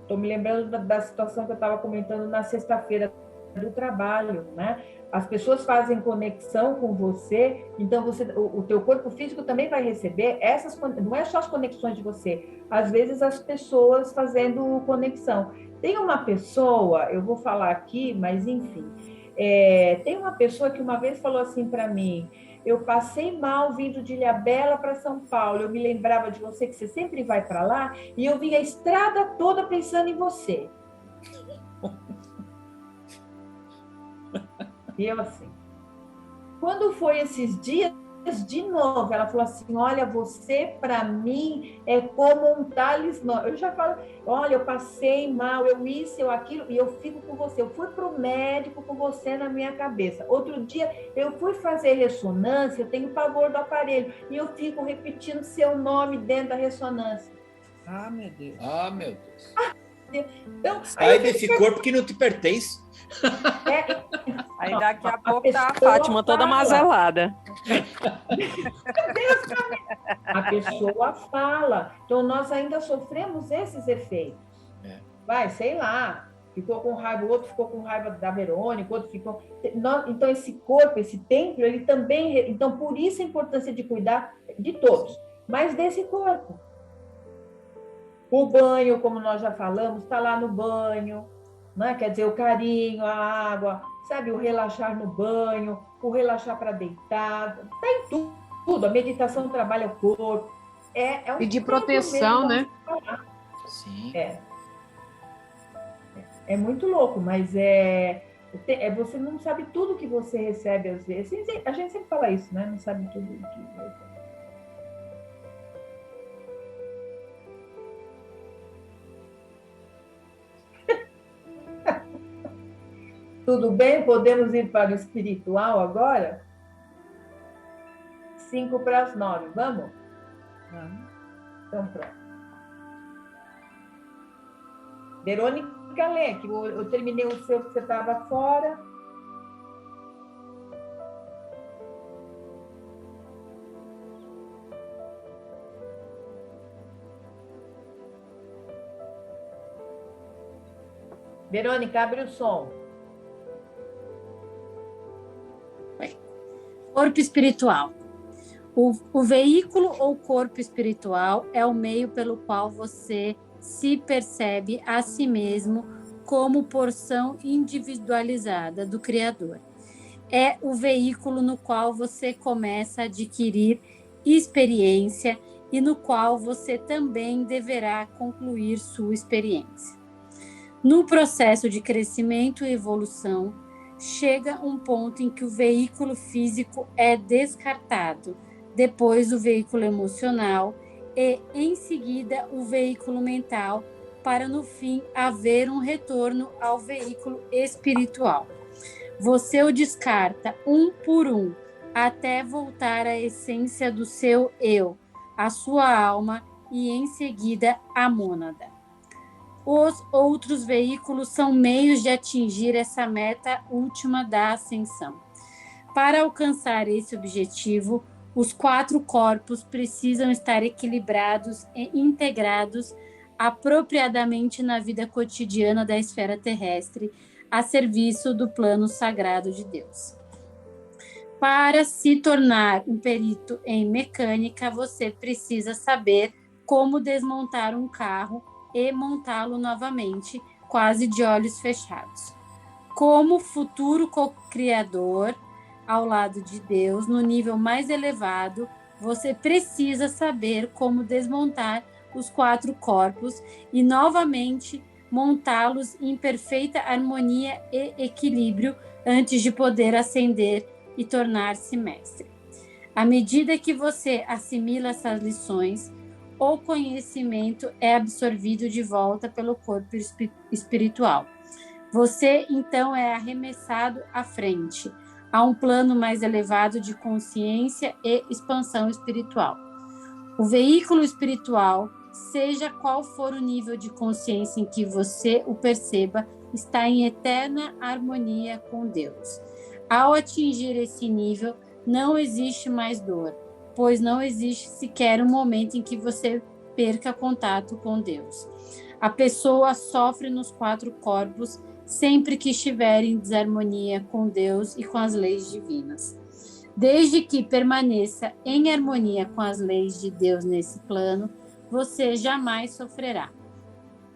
B: Estou me lembrando da situação que eu estava comentando na sexta-feira do trabalho, né? As pessoas fazem conexão com você, então o teu corpo físico também vai receber não é só as conexões de você, às vezes as pessoas fazendo conexão. Tem uma pessoa, eu vou falar aqui, mas enfim, tem uma pessoa que uma vez falou assim para mim: eu passei mal vindo de Ilhabela para São Paulo, eu me lembrava de você, que você sempre vai para lá, e eu vim a estrada toda pensando em você. E eu assim, quando foi esses dias, de novo, ela falou assim: olha, você para mim é como um talismã. Eu já falo: olha, eu passei mal, eu isso, eu aquilo, e eu fico com você. Eu fui para o médico com você na minha cabeça. Outro dia eu fui fazer ressonância, eu tenho pavor do aparelho, e eu fico repetindo seu nome dentro da ressonância.
G: Ah, meu Deus.
I: Ah, meu Deus.
B: Então,
I: sai desse corpo que não te pertence.
J: Aí daqui a pouco tá a Fátima toda mazelada.
B: A pessoa fala. Então, nós ainda sofremos esses efeitos. Vai, sei lá, ficou com raiva, o outro ficou com raiva da Verônica, o outro ficou... Então, esse corpo, esse templo, ele também... Então, por isso a importância de cuidar de todos, mas desse corpo. O banho, como nós já falamos, está lá no banho, né? Quer dizer, o carinho, a água, sabe? O relaxar no banho, o relaxar para deitar, está em tudo. A meditação trabalha o corpo. É um
H: e de proteção, né?
I: Sim.
B: É muito louco, mas você não sabe tudo que você recebe às vezes. A gente sempre fala isso, né? Não sabe tudo que recebe. Tudo bem? Podemos ir para o espiritual agora? 8:55, vamos? Então, pronto. Verônica, lê, que eu terminei o seu, que você estava fora. Verônica, abre o som.
F: Corpo espiritual. O veículo ou corpo espiritual é o meio pelo qual você se percebe a si mesmo como porção individualizada do Criador. É o veículo no qual você começa a adquirir experiência e no qual você também deverá concluir sua experiência. No processo de crescimento e evolução, chega um ponto em que o veículo físico é descartado, depois o veículo emocional e, em seguida, o veículo mental, para no fim haver um retorno ao veículo espiritual. Você o descarta um por um, até voltar à essência do seu eu, a sua alma e, em seguida, a mônada. Os outros veículos são meios de atingir essa meta última da ascensão. Para alcançar esse objetivo, os 4 corpos precisam estar equilibrados e integrados apropriadamente na vida cotidiana da esfera terrestre, a serviço do plano sagrado de Deus. Para se tornar um perito em mecânica, você precisa saber como desmontar um carro e montá-lo novamente, quase de olhos fechados. como futuro co-criador ao lado de Deus, no nível mais elevado, você precisa saber como desmontar os 4 corpos e novamente montá-los em perfeita harmonia e equilíbrio antes de poder ascender e tornar-se mestre. À medida que você assimila essas lições, o conhecimento é absorvido de volta pelo corpo espiritual. Você, então, é arremessado à frente, a um plano mais elevado de consciência e expansão espiritual. O veículo espiritual, seja qual for o nível de consciência em que você o perceba, está em eterna harmonia com Deus. Ao atingir esse nível, não existe mais dor, pois não existe sequer um momento em que você perca contato com Deus. A pessoa sofre nos 4 corpos sempre que estiver em desarmonia com Deus e com as leis divinas. Desde que permaneça em harmonia com as leis de Deus nesse plano, você jamais sofrerá.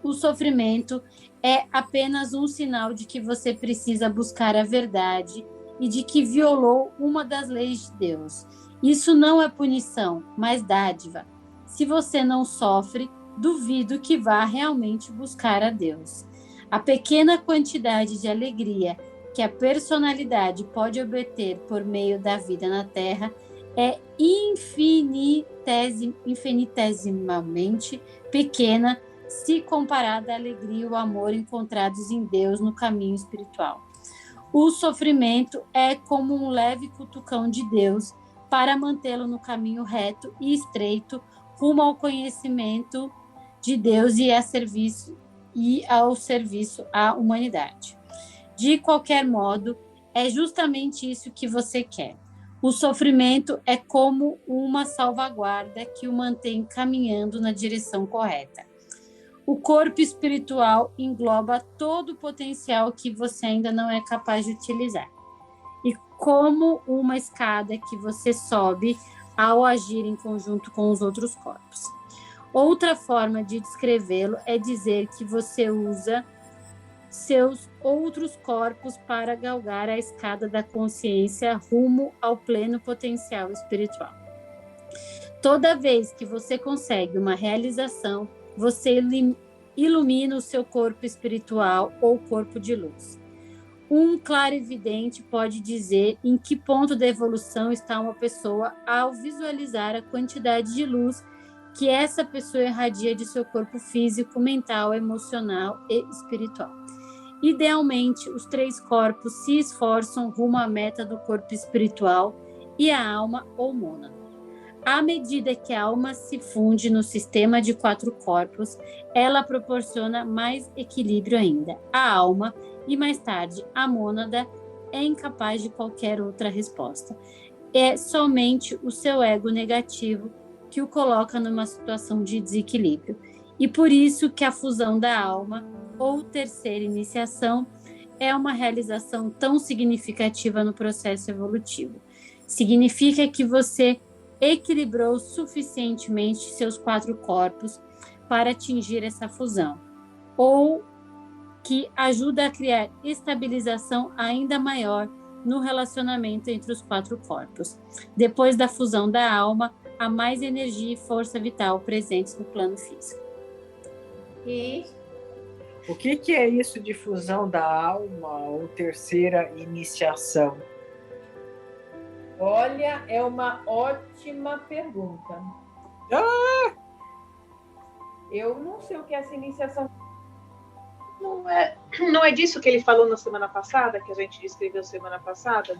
F: O sofrimento é apenas um sinal de que você precisa buscar a verdade e de que violou uma das leis de Deus. Isso não é punição, mas dádiva. Se você não sofre, duvido que vá realmente buscar a Deus. A pequena quantidade de alegria que a personalidade pode obter por meio da vida na Terra é infinitesimamente pequena se comparada à alegria e o amor encontrados em Deus no caminho espiritual. O sofrimento é como um leve cutucão de Deus para mantê-lo no caminho reto e estreito rumo ao conhecimento de Deus e ao serviço à humanidade. De qualquer modo, é justamente isso que você quer. O sofrimento é como uma salvaguarda que o mantém caminhando na direção correta. O corpo espiritual engloba todo o potencial que você ainda não é capaz de utilizar. E como uma escada que você sobe ao agir em conjunto com os outros corpos. Outra forma de descrevê-lo é dizer que você usa seus outros corpos para galgar a escada da consciência rumo ao pleno potencial espiritual. Toda vez que você consegue uma realização, você ilumina o seu corpo espiritual ou corpo de luz. Um clarividente pode dizer em que ponto da evolução está uma pessoa ao visualizar a quantidade de luz que essa pessoa irradia de seu corpo físico, mental, emocional e espiritual. Idealmente, os 3 corpos se esforçam rumo à meta do corpo espiritual e a alma ou mônada. À medida que a alma se funde no sistema de 4 corpos, ela proporciona mais equilíbrio ainda. A alma, e mais tarde a mônada, é incapaz de qualquer outra resposta. É somente o seu ego negativo que o coloca numa situação de desequilíbrio. E por isso que a fusão da alma, ou terceira iniciação, é uma realização tão significativa no processo evolutivo. Significa que você equilibrou suficientemente seus 4 corpos para atingir essa fusão, ou que ajuda a criar estabilização ainda maior no relacionamento entre os 4 corpos. Depois da fusão da alma, há mais energia e força vital presentes no plano físico.
E: E
G: o que é isso de fusão da alma ou terceira iniciação?
E: Olha, é uma ótima pergunta. Eu não sei o que é essa iniciação.
B: Não é disso que ele falou na semana passada, que a gente descreveu semana passada?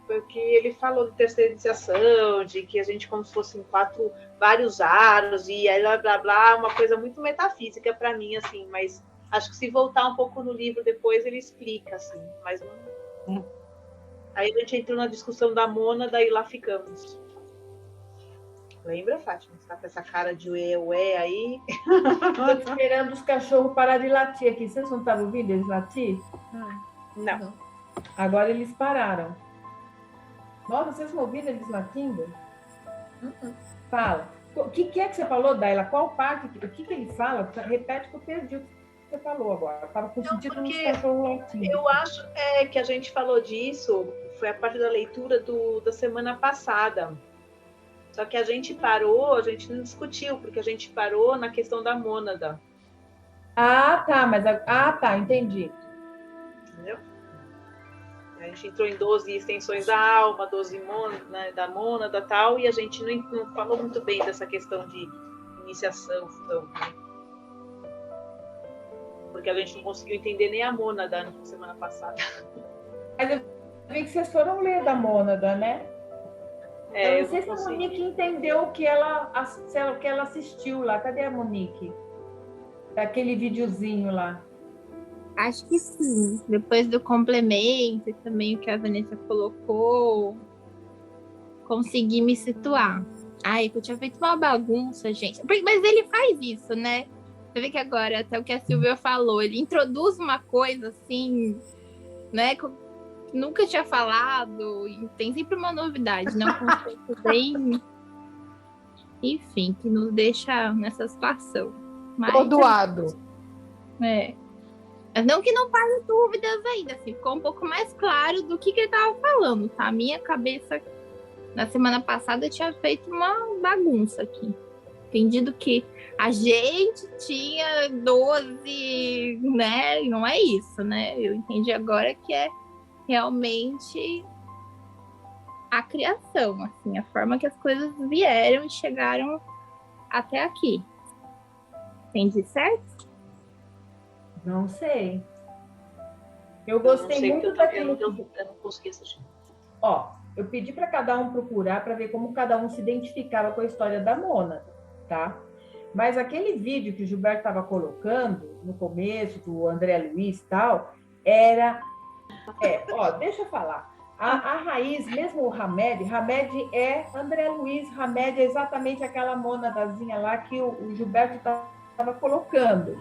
B: Porque ele falou de terceira iniciação, de que a gente como se fossem vários aros, e aí blá, blá, blá, uma coisa muito metafísica para mim, assim, mas acho que se voltar um pouco no livro depois ele explica, assim, mas não... Aí a gente entrou na discussão da mônada e lá ficamos. Lembra, Fátima? Você tá com essa cara de ué aí?
E: Estou esperando os cachorros parar de latir aqui. Vocês não estavam ouvindo eles latir?
B: Não.
E: Agora eles pararam. Nossa, vocês não ouviram eles latindo? Fala. O que é que você falou, Daila? Qual parte? O que ele fala? Repete que eu perdi. você falou agora. Estava com sentido nos
B: porque
E: cachorros latindo.
B: eu acho que a gente falou disso, foi a parte da leitura da semana passada. Só que a gente não discutiu, porque a gente parou na questão da mônada.
E: Ah, tá, entendi.
B: Entendeu? A gente entrou em 12 extensões da alma, 12 né, da mônada e tal, e a gente não falou muito bem dessa questão de iniciação. Então, porque a gente não conseguiu entender nem a mônada na semana passada.
E: Mas eu vi que vocês foram ler da mônada, né? Eu não sei se a Monique entendeu o que ela assistiu lá. Cadê a Monique? Daquele videozinho lá.
L: Acho que sim. Depois do complemento e também o que a Vanessa colocou, consegui me situar. Ai, eu tinha feito uma bagunça, gente. Mas ele faz isso, né? Você vê que agora, até o que a Silvia falou, ele introduz uma coisa assim, né? Que nunca tinha falado. E tem sempre uma novidade, né? Um conceito bem... Enfim, que nos deixa nessa situação.
H: Todo.
L: Mas não que não passe dúvidas ainda, assim, ficou um pouco mais claro do que ele estava falando, tá? A minha cabeça, na semana passada, tinha feito uma bagunça aqui. Entendido que a gente tinha 12, né? E não é isso, né? Eu entendi agora que é realmente a criação, assim, a forma que as coisas vieram e chegaram até aqui. Entendi certo?
E: Não sei. Eu gostei muito daquilo.
B: Eu não consegui assistir.
E: Ó, eu pedi para cada um procurar para ver como cada um se identificava com a história da mônada, tá? Mas aquele vídeo que o Gilberto estava colocando no começo, do André Luiz e tal, era... deixa eu falar. A raiz, mesmo o Hamed é André Luiz, Hamed é exatamente aquela mônadazinha lá que o Gilberto estava colocando.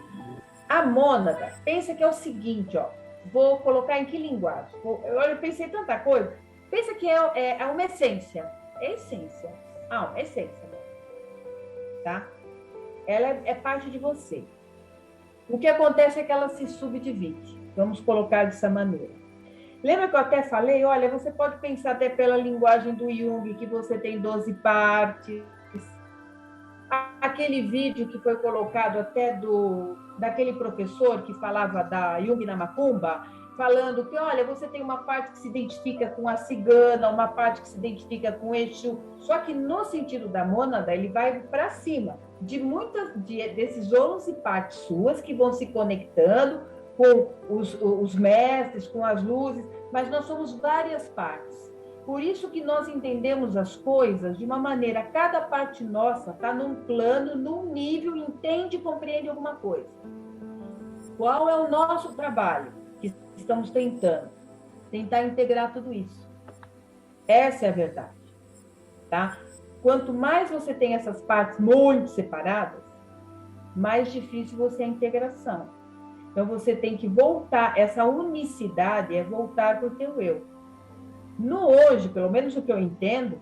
E: A mônada, pensa que é o seguinte, ó, vou colocar em que linguagem? Eu pensei em tanta coisa. Pensa que é uma essência. É essência. Uma essência. Tá? Ela é parte de você. O que acontece é que ela se subdivide. Vamos colocar dessa maneira. Lembra que eu até falei? Olha, você pode pensar até pela linguagem do Jung, que você tem 12 partes. Aquele vídeo que foi colocado até daquele professor que falava da Jung na Macumba, falando que, olha, você tem uma parte que se identifica com a cigana, uma parte que se identifica com o Exu, só que no sentido da mônada, ele vai para cima desses 11 partes suas que vão se conectando com os mestres, com as luzes, mas nós somos várias partes. Por isso que nós entendemos as coisas de uma maneira, cada parte nossa está num plano, num nível, entende e compreende alguma coisa. Qual é o nosso trabalho que estamos tentando? Tentar integrar tudo isso. Essa é a verdade. Tá? Quanto mais você tem essas partes muito separadas, mais difícil você é a integração. Então, você tem que voltar, essa unicidade é voltar para o teu eu. No hoje, pelo menos o que eu entendo,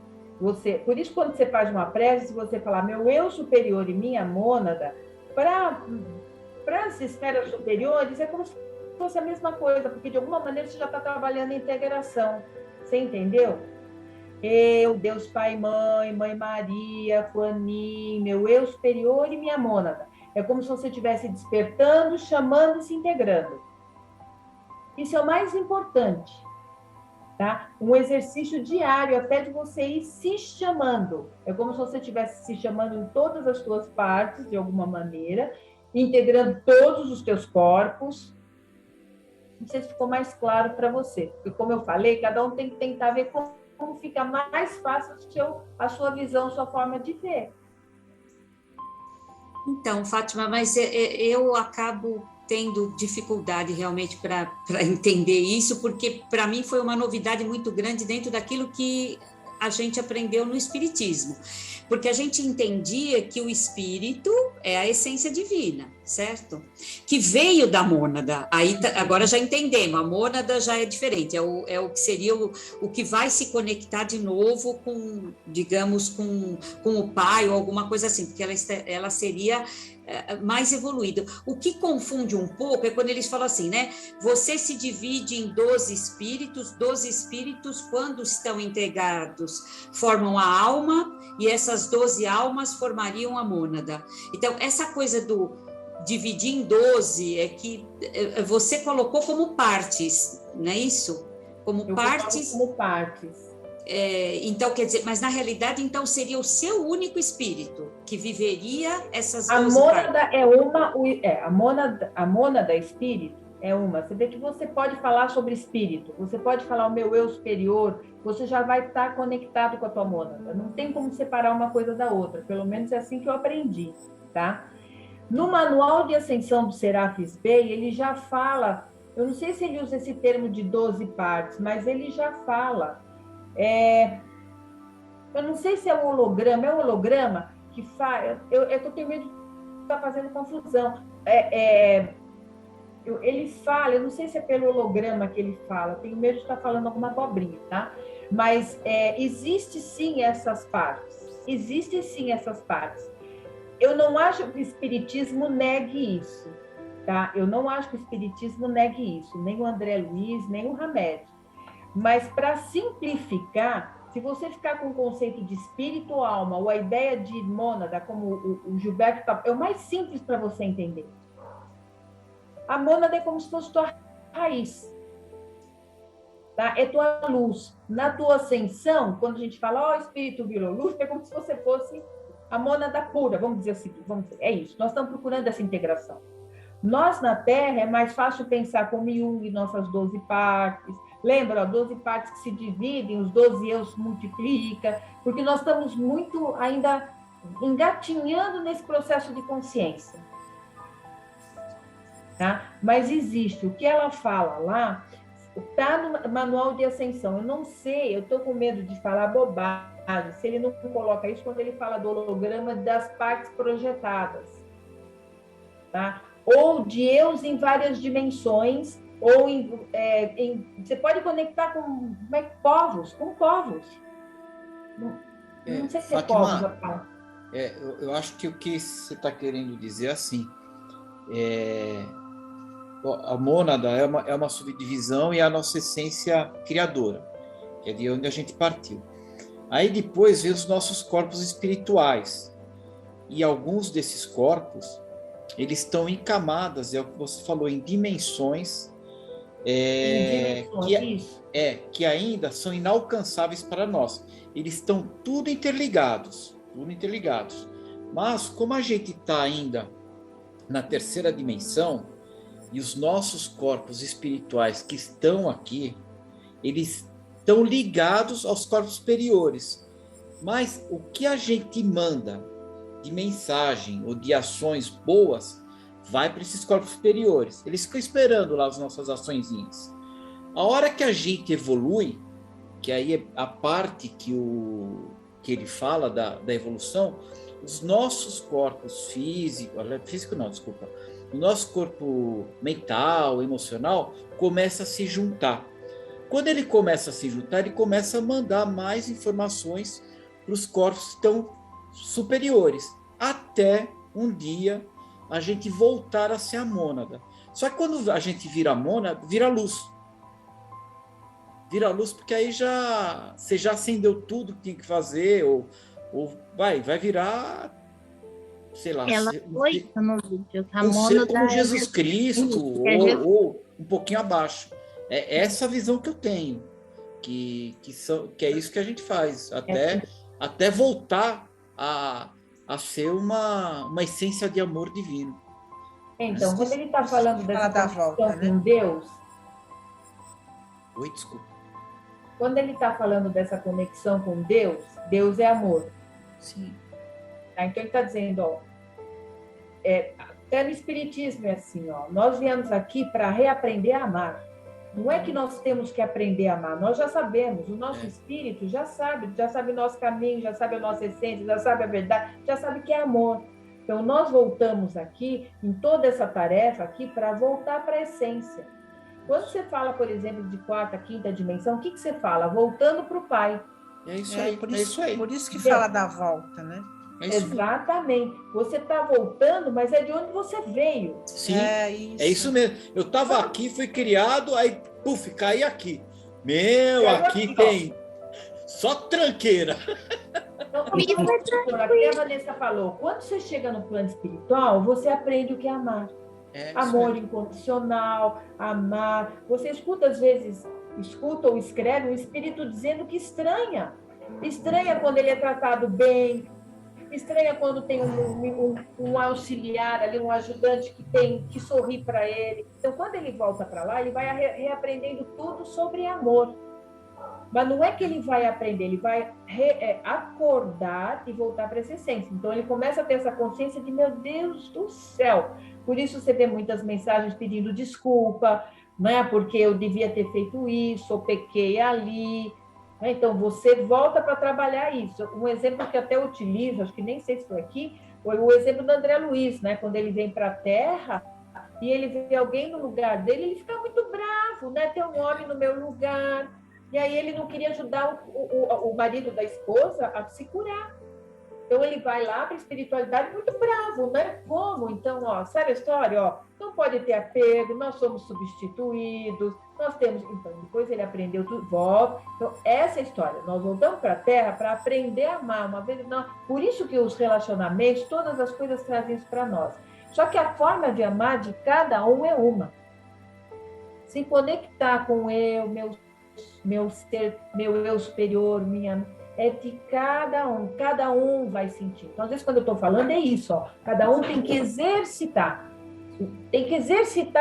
E: por isso quando você faz uma prece, se você falar meu eu superior e minha mônada, para as esferas superiores é como se fosse a mesma coisa, porque de alguma maneira você já está trabalhando em integração. Você entendeu? Eu, Deus Pai e Mãe, Mãe Maria, Fuani, meu eu superior e minha mônada. É como se você estivesse despertando, chamando e se integrando. Isso é o mais importante. Tá? Um exercício diário até de você ir se chamando. É como se você estivesse se chamando em todas as suas partes, de alguma maneira, integrando todos os teus corpos. Não sei se ficou mais claro para você. Porque, como eu falei, cada um tem que tentar ver como fica mais fácil a sua visão, a sua forma de ver.
K: Então, Fátima, mas eu acabo tendo dificuldade realmente para entender isso, porque para mim foi uma novidade muito grande dentro daquilo que a gente aprendeu no Espiritismo, porque a gente entendia que o Espírito é a essência divina, certo? Que veio da mônada, aí agora já entendemos, a mônada já é diferente, é o que seria o que vai se conectar de novo com, digamos, com o pai ou alguma coisa assim, porque ela seria mais evoluído. O que confunde um pouco é quando eles falam assim, né? Você se divide em 12 espíritos, quando estão integrados, formam a alma, e essas 12 almas formariam a mônada. Então, essa coisa do dividir em 12 é que você colocou como partes, não é isso? Como partes.
E: Como partes.
K: Então, quer dizer, mas na realidade, então, seria o seu único espírito que viveria essas 12
E: mônada
K: partes.
E: é uma, a mônada espírito é uma. Você vê que você pode falar sobre espírito, você pode falar o meu eu superior, você já vai estar conectado com a tua mônada. Não tem como separar uma coisa da outra, pelo menos é assim que eu aprendi, tá? No manual de ascensão do Serafis Bey, ele já fala, eu não sei se ele usa esse termo de 12 partes, mas ele já fala. Eu não sei se é um holograma que faz. Eu tenho medo de estar fazendo confusão. Ele fala, eu não sei se é pelo holograma que ele fala, tenho medo de estar falando alguma abobrinha, tá? Mas existe sim essas partes. Existem sim essas partes. Eu não acho que o Espiritismo negue isso, tá? Eu não acho que o Espiritismo negue isso, nem o André Luiz, nem o Hamed. Mas, para simplificar, se você ficar com o conceito de espírito ou alma, ou a ideia de mônada, como o Gilberto está, é o mais simples para você entender. A mônada é como se fosse tua raiz. Tá? É tua luz. Na tua ascensão, quando a gente fala, espírito virou luz, é como se você fosse a mônada pura, vamos dizer assim. É isso, nós estamos procurando essa integração. Nós, na Terra, é mais fácil pensar como Jung, nossas 12 partes. Lembra, 12 partes que se dividem, os 12 eus multiplica, porque nós estamos muito ainda engatinhando nesse processo de consciência. Tá? Mas existe, o que ela fala lá, está no manual de ascensão. Eu não sei, eu estou com medo de falar bobagem, se ele não coloca isso quando ele fala do holograma das partes projetadas. Tá? Ou de eus em várias dimensões, ou você pode conectar com povos, Não sei se
I: Fátima, eu acho que o que você está querendo dizer é assim, a mônada é uma subdivisão e é a nossa essência criadora, que é de onde a gente partiu. Aí depois vem os nossos corpos espirituais, e alguns desses corpos, eles estão em camadas, é o que você falou, em dimensões, que ainda são inalcançáveis para nós. Eles estão tudo interligados. Mas como a gente está ainda na terceira dimensão, e os nossos corpos espirituais que estão aqui, eles estão ligados aos corpos superiores. Mas o que a gente manda de mensagem ou de ações boas vai para esses corpos superiores. Eles ficam esperando lá as nossas açõezinhas. A hora que a gente evolui, que aí é a parte que ele fala da evolução, os nossos corpos o nosso corpo mental, emocional, começa a se juntar. Quando ele começa a se juntar, ele começa a mandar mais informações para os corpos que estão superiores, até um dia a gente voltar a ser a mônada. Só que quando a gente vira a mônada, vira luz. Vira luz porque aí você já acendeu tudo que tinha que fazer, ou vai virar, sei lá...
L: Ela foi no vídeo.
I: Ser como Jesus Cristo, ou um pouquinho abaixo. É essa visão que eu tenho, que é isso que a gente faz, até voltar a ser uma essência de amor divino.
E: Então, quando ele está falando dessa conexão com Deus...
I: Oi, desculpa.
E: Quando ele está falando dessa conexão com Deus, Deus é amor.
I: Sim.
E: Tá? Então, ele está dizendo, até no Espiritismo é assim, nós viemos aqui para reaprender a amar. Não é que nós temos que aprender a amar, nós já sabemos, o nosso espírito já sabe o nosso caminho, já sabe a nossa essência, já sabe a verdade, já sabe que é amor. Então, nós voltamos aqui, em toda essa tarefa aqui, para voltar para a essência. Quando você fala, por exemplo, de quarta, quinta dimensão, o que você fala? Voltando para o Pai.
I: É isso aí,
A: por isso que fala da volta, né?
E: Exatamente. Você está voltando, mas é de onde você veio.
I: Sim, é isso mesmo. Eu estava aqui, fui criado, aí, puf, caí aqui. Meu, aqui tem só tranqueira.
E: Então, que a Vanessa falou, quando você chega no plano espiritual, você aprende o que é amar. Amor incondicional, amar. Você escuta, às vezes, ou escreve um espírito dizendo que estranha. Estranha quando ele é tratado bem. Estranha quando tem um auxiliar ali, um ajudante que sorri para ele. Então, quando ele volta para lá, ele vai reaprendendo tudo sobre amor. Mas não é que ele vai aprender, ele vai acordar e voltar para essa essência. Então, ele começa a ter essa consciência de, meu Deus do céu. Por isso, você vê muitas mensagens pedindo desculpa, né? Porque eu devia ter feito isso, eu pequei ali. Então, você volta para trabalhar isso. Um exemplo que até utilizo, acho que nem sei se foi aqui, foi o exemplo do André Luiz, né? Quando ele vem para a Terra e ele vê alguém no lugar dele, ele fica muito bravo, né? Tem um homem no meu lugar. E aí ele não queria ajudar o marido da esposa a se curar. Então, ele vai lá para a espiritualidade muito bravo, né? Como? Então, sabe a história? Não pode ter apego, nós somos substituídos, nós temos... Então, depois ele aprendeu tudo, volta. Então, essa é a história. Nós voltamos para a Terra para aprender a amar. Uma vez, não. Por isso que os relacionamentos, todas as coisas trazem isso para nós. Só que a forma de amar de cada um é uma. Se conectar com eu, meu ser, meu eu superior, é de cada um vai sentir. Então, às vezes, quando eu estou falando, é isso, cada um tem que exercitar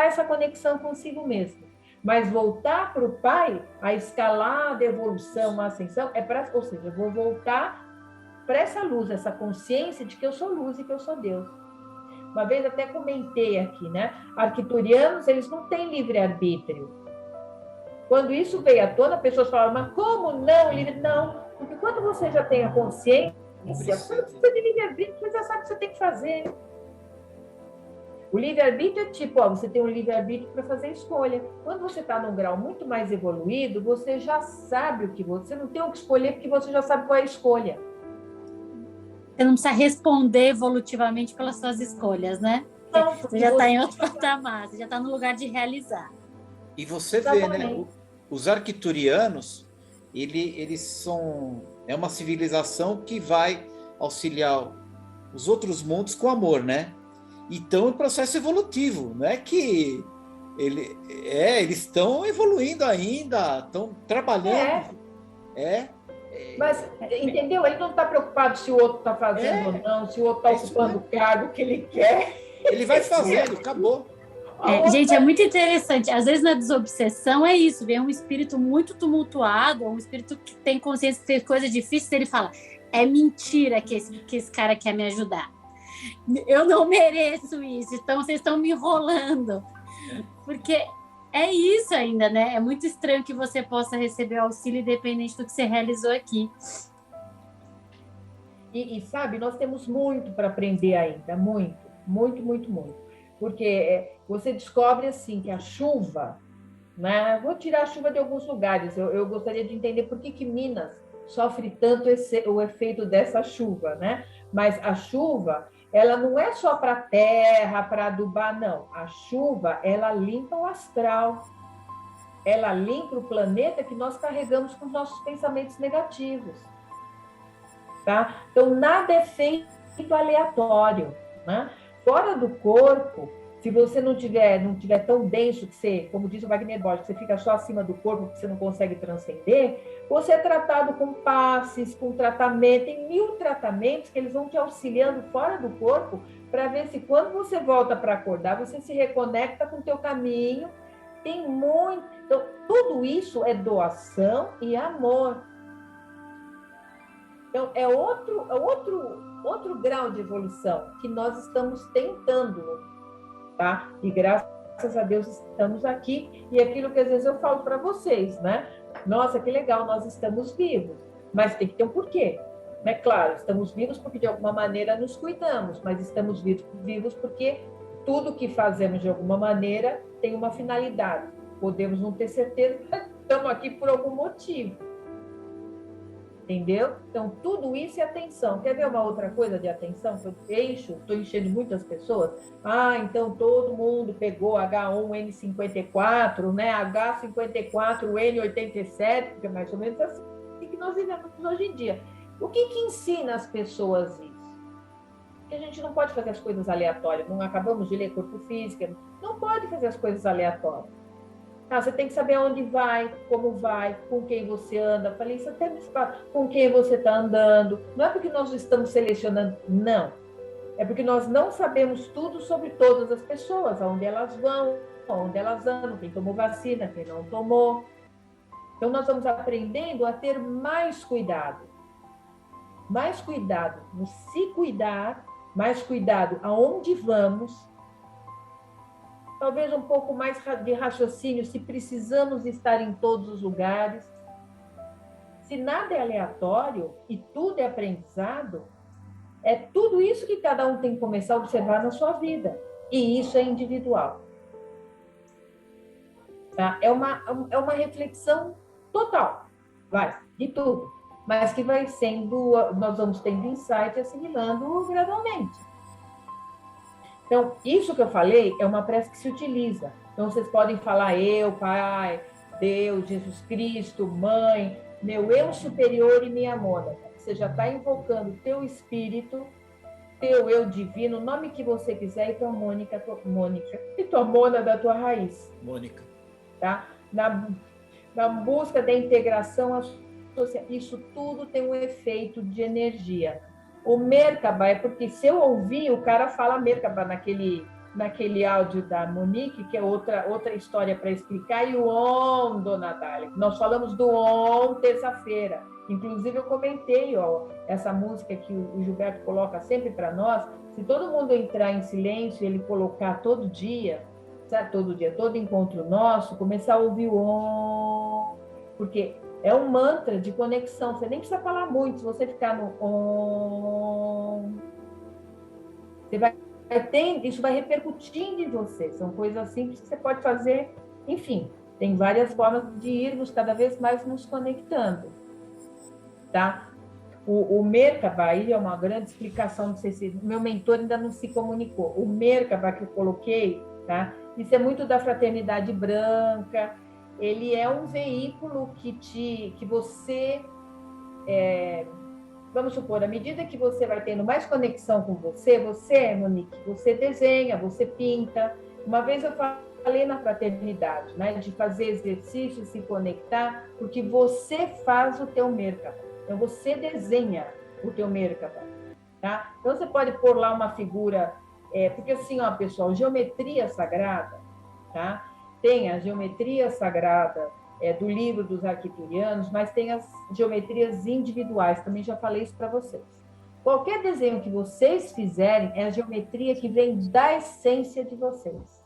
E: essa conexão consigo mesmo. Mas voltar para o Pai, a escalada, a evolução, a ascensão, ou seja, eu vou voltar para essa luz, essa consciência de que eu sou luz e que eu sou Deus. Uma vez até comentei aqui, né? Arcturianos, eles não têm livre-arbítrio. Quando isso veio à tona, pessoas falaram, mas como não? Não, porque quando você já tem a consciência, você não precisa de livre-arbítrio, você já sabe o que você tem que fazer. O livre-arbítrio é tipo, você tem um livre-arbítrio para fazer escolha. Quando você está num grau muito mais evoluído, você já sabe o que você não tem o que escolher, porque você já sabe qual é a escolha.
F: Você não precisa responder evolutivamente pelas suas escolhas, né? Não, você já está em outro patamar, você já está no lugar de realizar.
I: E você vê, né? Os arcturianos, eles são... É uma civilização que vai auxiliar os outros mundos com amor, né? Então, é um processo evolutivo, não é que... eles estão evoluindo ainda, estão trabalhando.
E: Mas, entendeu? Ele não está preocupado se o outro está fazendo ou não, se o outro está ocupando o cargo que ele quer.
I: Ele vai fazendo, acabou.
F: Gente, é muito interessante. Às vezes, na desobsessão, é isso. Vem um espírito muito tumultuado, um espírito que tem consciência que fez coisas difíceis, ele fala, é mentira que esse cara quer me ajudar. Eu não mereço isso, então vocês estão me enrolando. Porque é isso ainda, né? É muito estranho que você possa receber auxílio independente do que você realizou aqui.
E: E sabe, nós temos muito para aprender ainda, muito. Porque você descobre assim que a chuva, né? Vou tirar a chuva de alguns lugares. Eu gostaria de entender por que Minas sofre tanto o efeito dessa chuva, né? Mas a chuva, ela não é só para a terra, para adubar, não. A chuva, ela limpa o astral. Ela limpa o planeta que nós carregamos com os nossos pensamentos negativos. Tá? Então, nada é feito aleatório, né? Fora do corpo, se você não tiver tão denso que você, como diz o Wagner Borges, que você fica só acima do corpo que você não consegue transcender, você é tratado com passes, com tratamento, tem 1000 tratamentos que eles vão te auxiliando fora do corpo para ver se quando você volta para acordar, você se reconecta com o teu caminho. Tem muito... Então, tudo isso é doação e amor. Então, é outro grau de evolução que nós estamos tentando, tá? E graças a Deus estamos aqui. E aquilo que às vezes eu falo para vocês, né? Nossa, que legal, nós estamos vivos. Mas tem que ter um porquê. É claro, estamos vivos porque de alguma maneira nos cuidamos, mas estamos vivos porque tudo que fazemos de alguma maneira tem uma finalidade. Podemos não ter certeza, mas estamos aqui por algum motivo. Entendeu? Então, tudo isso é atenção. Quer ver uma outra coisa de atenção que eu estou enchendo muitas pessoas? Então todo mundo pegou H1N54, né? H54N87, porque é mais ou menos assim que nós vivemos hoje em dia. O que ensina as pessoas isso? Que a gente não pode fazer as coisas aleatórias. Não acabamos de ler corpo físico, não pode fazer as coisas aleatórias. Você tem que saber aonde vai, como vai, com quem você anda. Falei isso até me fala, com quem você está andando. Não é porque nós estamos selecionando, não. É porque nós não sabemos tudo sobre todas as pessoas, aonde elas vão, aonde elas andam, quem tomou vacina, quem não tomou. Então, nós vamos aprendendo a ter mais cuidado. Mais cuidado no se cuidar, mais cuidado aonde vamos. Talvez um pouco mais de raciocínio, se precisamos estar em todos os lugares. Se nada é aleatório e tudo é aprendizado, é tudo isso que cada um tem que começar a observar na sua vida. E isso é individual. Tá? É uma reflexão total, de tudo. Mas que vai sendo, nós vamos tendo insight e assimilando gradualmente. Então, isso que eu falei é uma prece que se utiliza. Então, vocês podem falar eu, Pai, Deus, Jesus Cristo, Mãe, meu eu superior e minha mônada. Você já está invocando o teu espírito, teu eu divino, o nome que você quiser, e tua Mônica, e tua mônada, tua raiz.
I: Mônica.
E: Tá? Na busca da integração, isso tudo tem um efeito de energia. O Merkaba é porque se eu ouvir, o cara fala Merkaba naquele áudio da Monique, que é outra história para explicar, e o OM, dona Dália. Nós falamos do OM terça-feira. Inclusive, eu comentei, essa música que o Gilberto coloca sempre para nós, se todo mundo entrar em silêncio e ele colocar todo dia, todo encontro nosso, começar a ouvir o OM, porque é um mantra de conexão, você nem precisa falar muito, se você ficar no OM, você vai ter, isso vai repercutindo em você, são coisas simples que você pode fazer, enfim, tem várias formas de irmos cada vez mais nos conectando, tá? O Merkaba aí é uma grande explicação, não sei se meu mentor ainda não se comunicou, o Merkaba que eu coloquei, tá? Isso é muito da fraternidade branca. Ele é um veículo que você, vamos supor, à medida que você vai tendo mais conexão com você, Monique, você desenha, você pinta. Uma vez eu falei na fraternidade, né, de fazer exercício, se conectar, porque você faz o teu Merkaba. Então, você desenha o teu Merkaba, tá? Então, você pode pôr lá uma figura, porque assim, pessoal, geometria sagrada, tá? Tem a geometria sagrada do livro dos arquiturianos, mas tem as geometrias individuais, também já falei isso para vocês. Qualquer desenho que vocês fizerem é a geometria que vem da essência de vocês.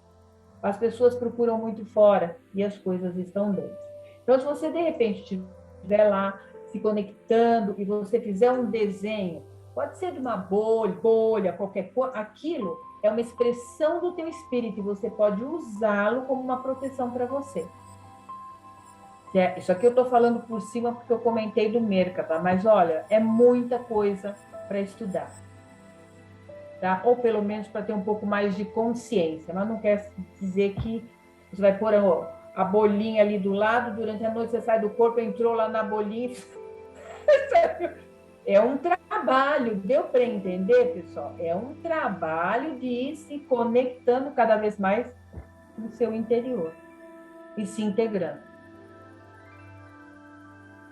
E: As pessoas procuram muito fora e as coisas estão dentro. Então, se você, de repente, estiver lá se conectando e você fizer um desenho, pode ser de uma bolha, qualquer coisa, aquilo é uma expressão do teu espírito e você pode usá-lo como uma proteção para você. Isso aqui eu estou falando por cima porque eu comentei do Merkaba, mas olha, é muita coisa para estudar. Tá? Ou pelo menos para ter um pouco mais de consciência, mas não quer dizer que você vai pôr a bolinha ali do lado, durante a noite você sai do corpo, entrou lá na bolinha. É um trabalho, deu para entender, pessoal? É um trabalho de ir se conectando cada vez mais no seu interior e se integrando.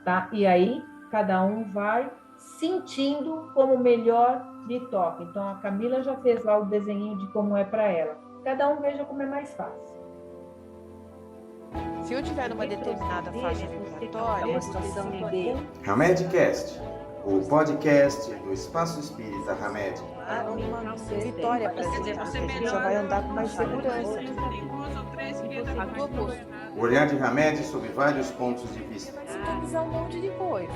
E: Tá? E aí, cada um vai sentindo como melhor lhe toca. Então, a Camila já fez lá o desenho de como é para ela. Cada um veja como é mais fácil.
A: Se eu estiver numa determinada faixa vibratória, uma situação de
C: Hamedcast, o podcast do Espaço Espírita Hamed.
A: uma vitória para você, a gente já vai andar com mais segurança. A tua postura.
C: O olhar de Hamed sobre vários pontos de vista.
A: Sintonizar um monte de coisa.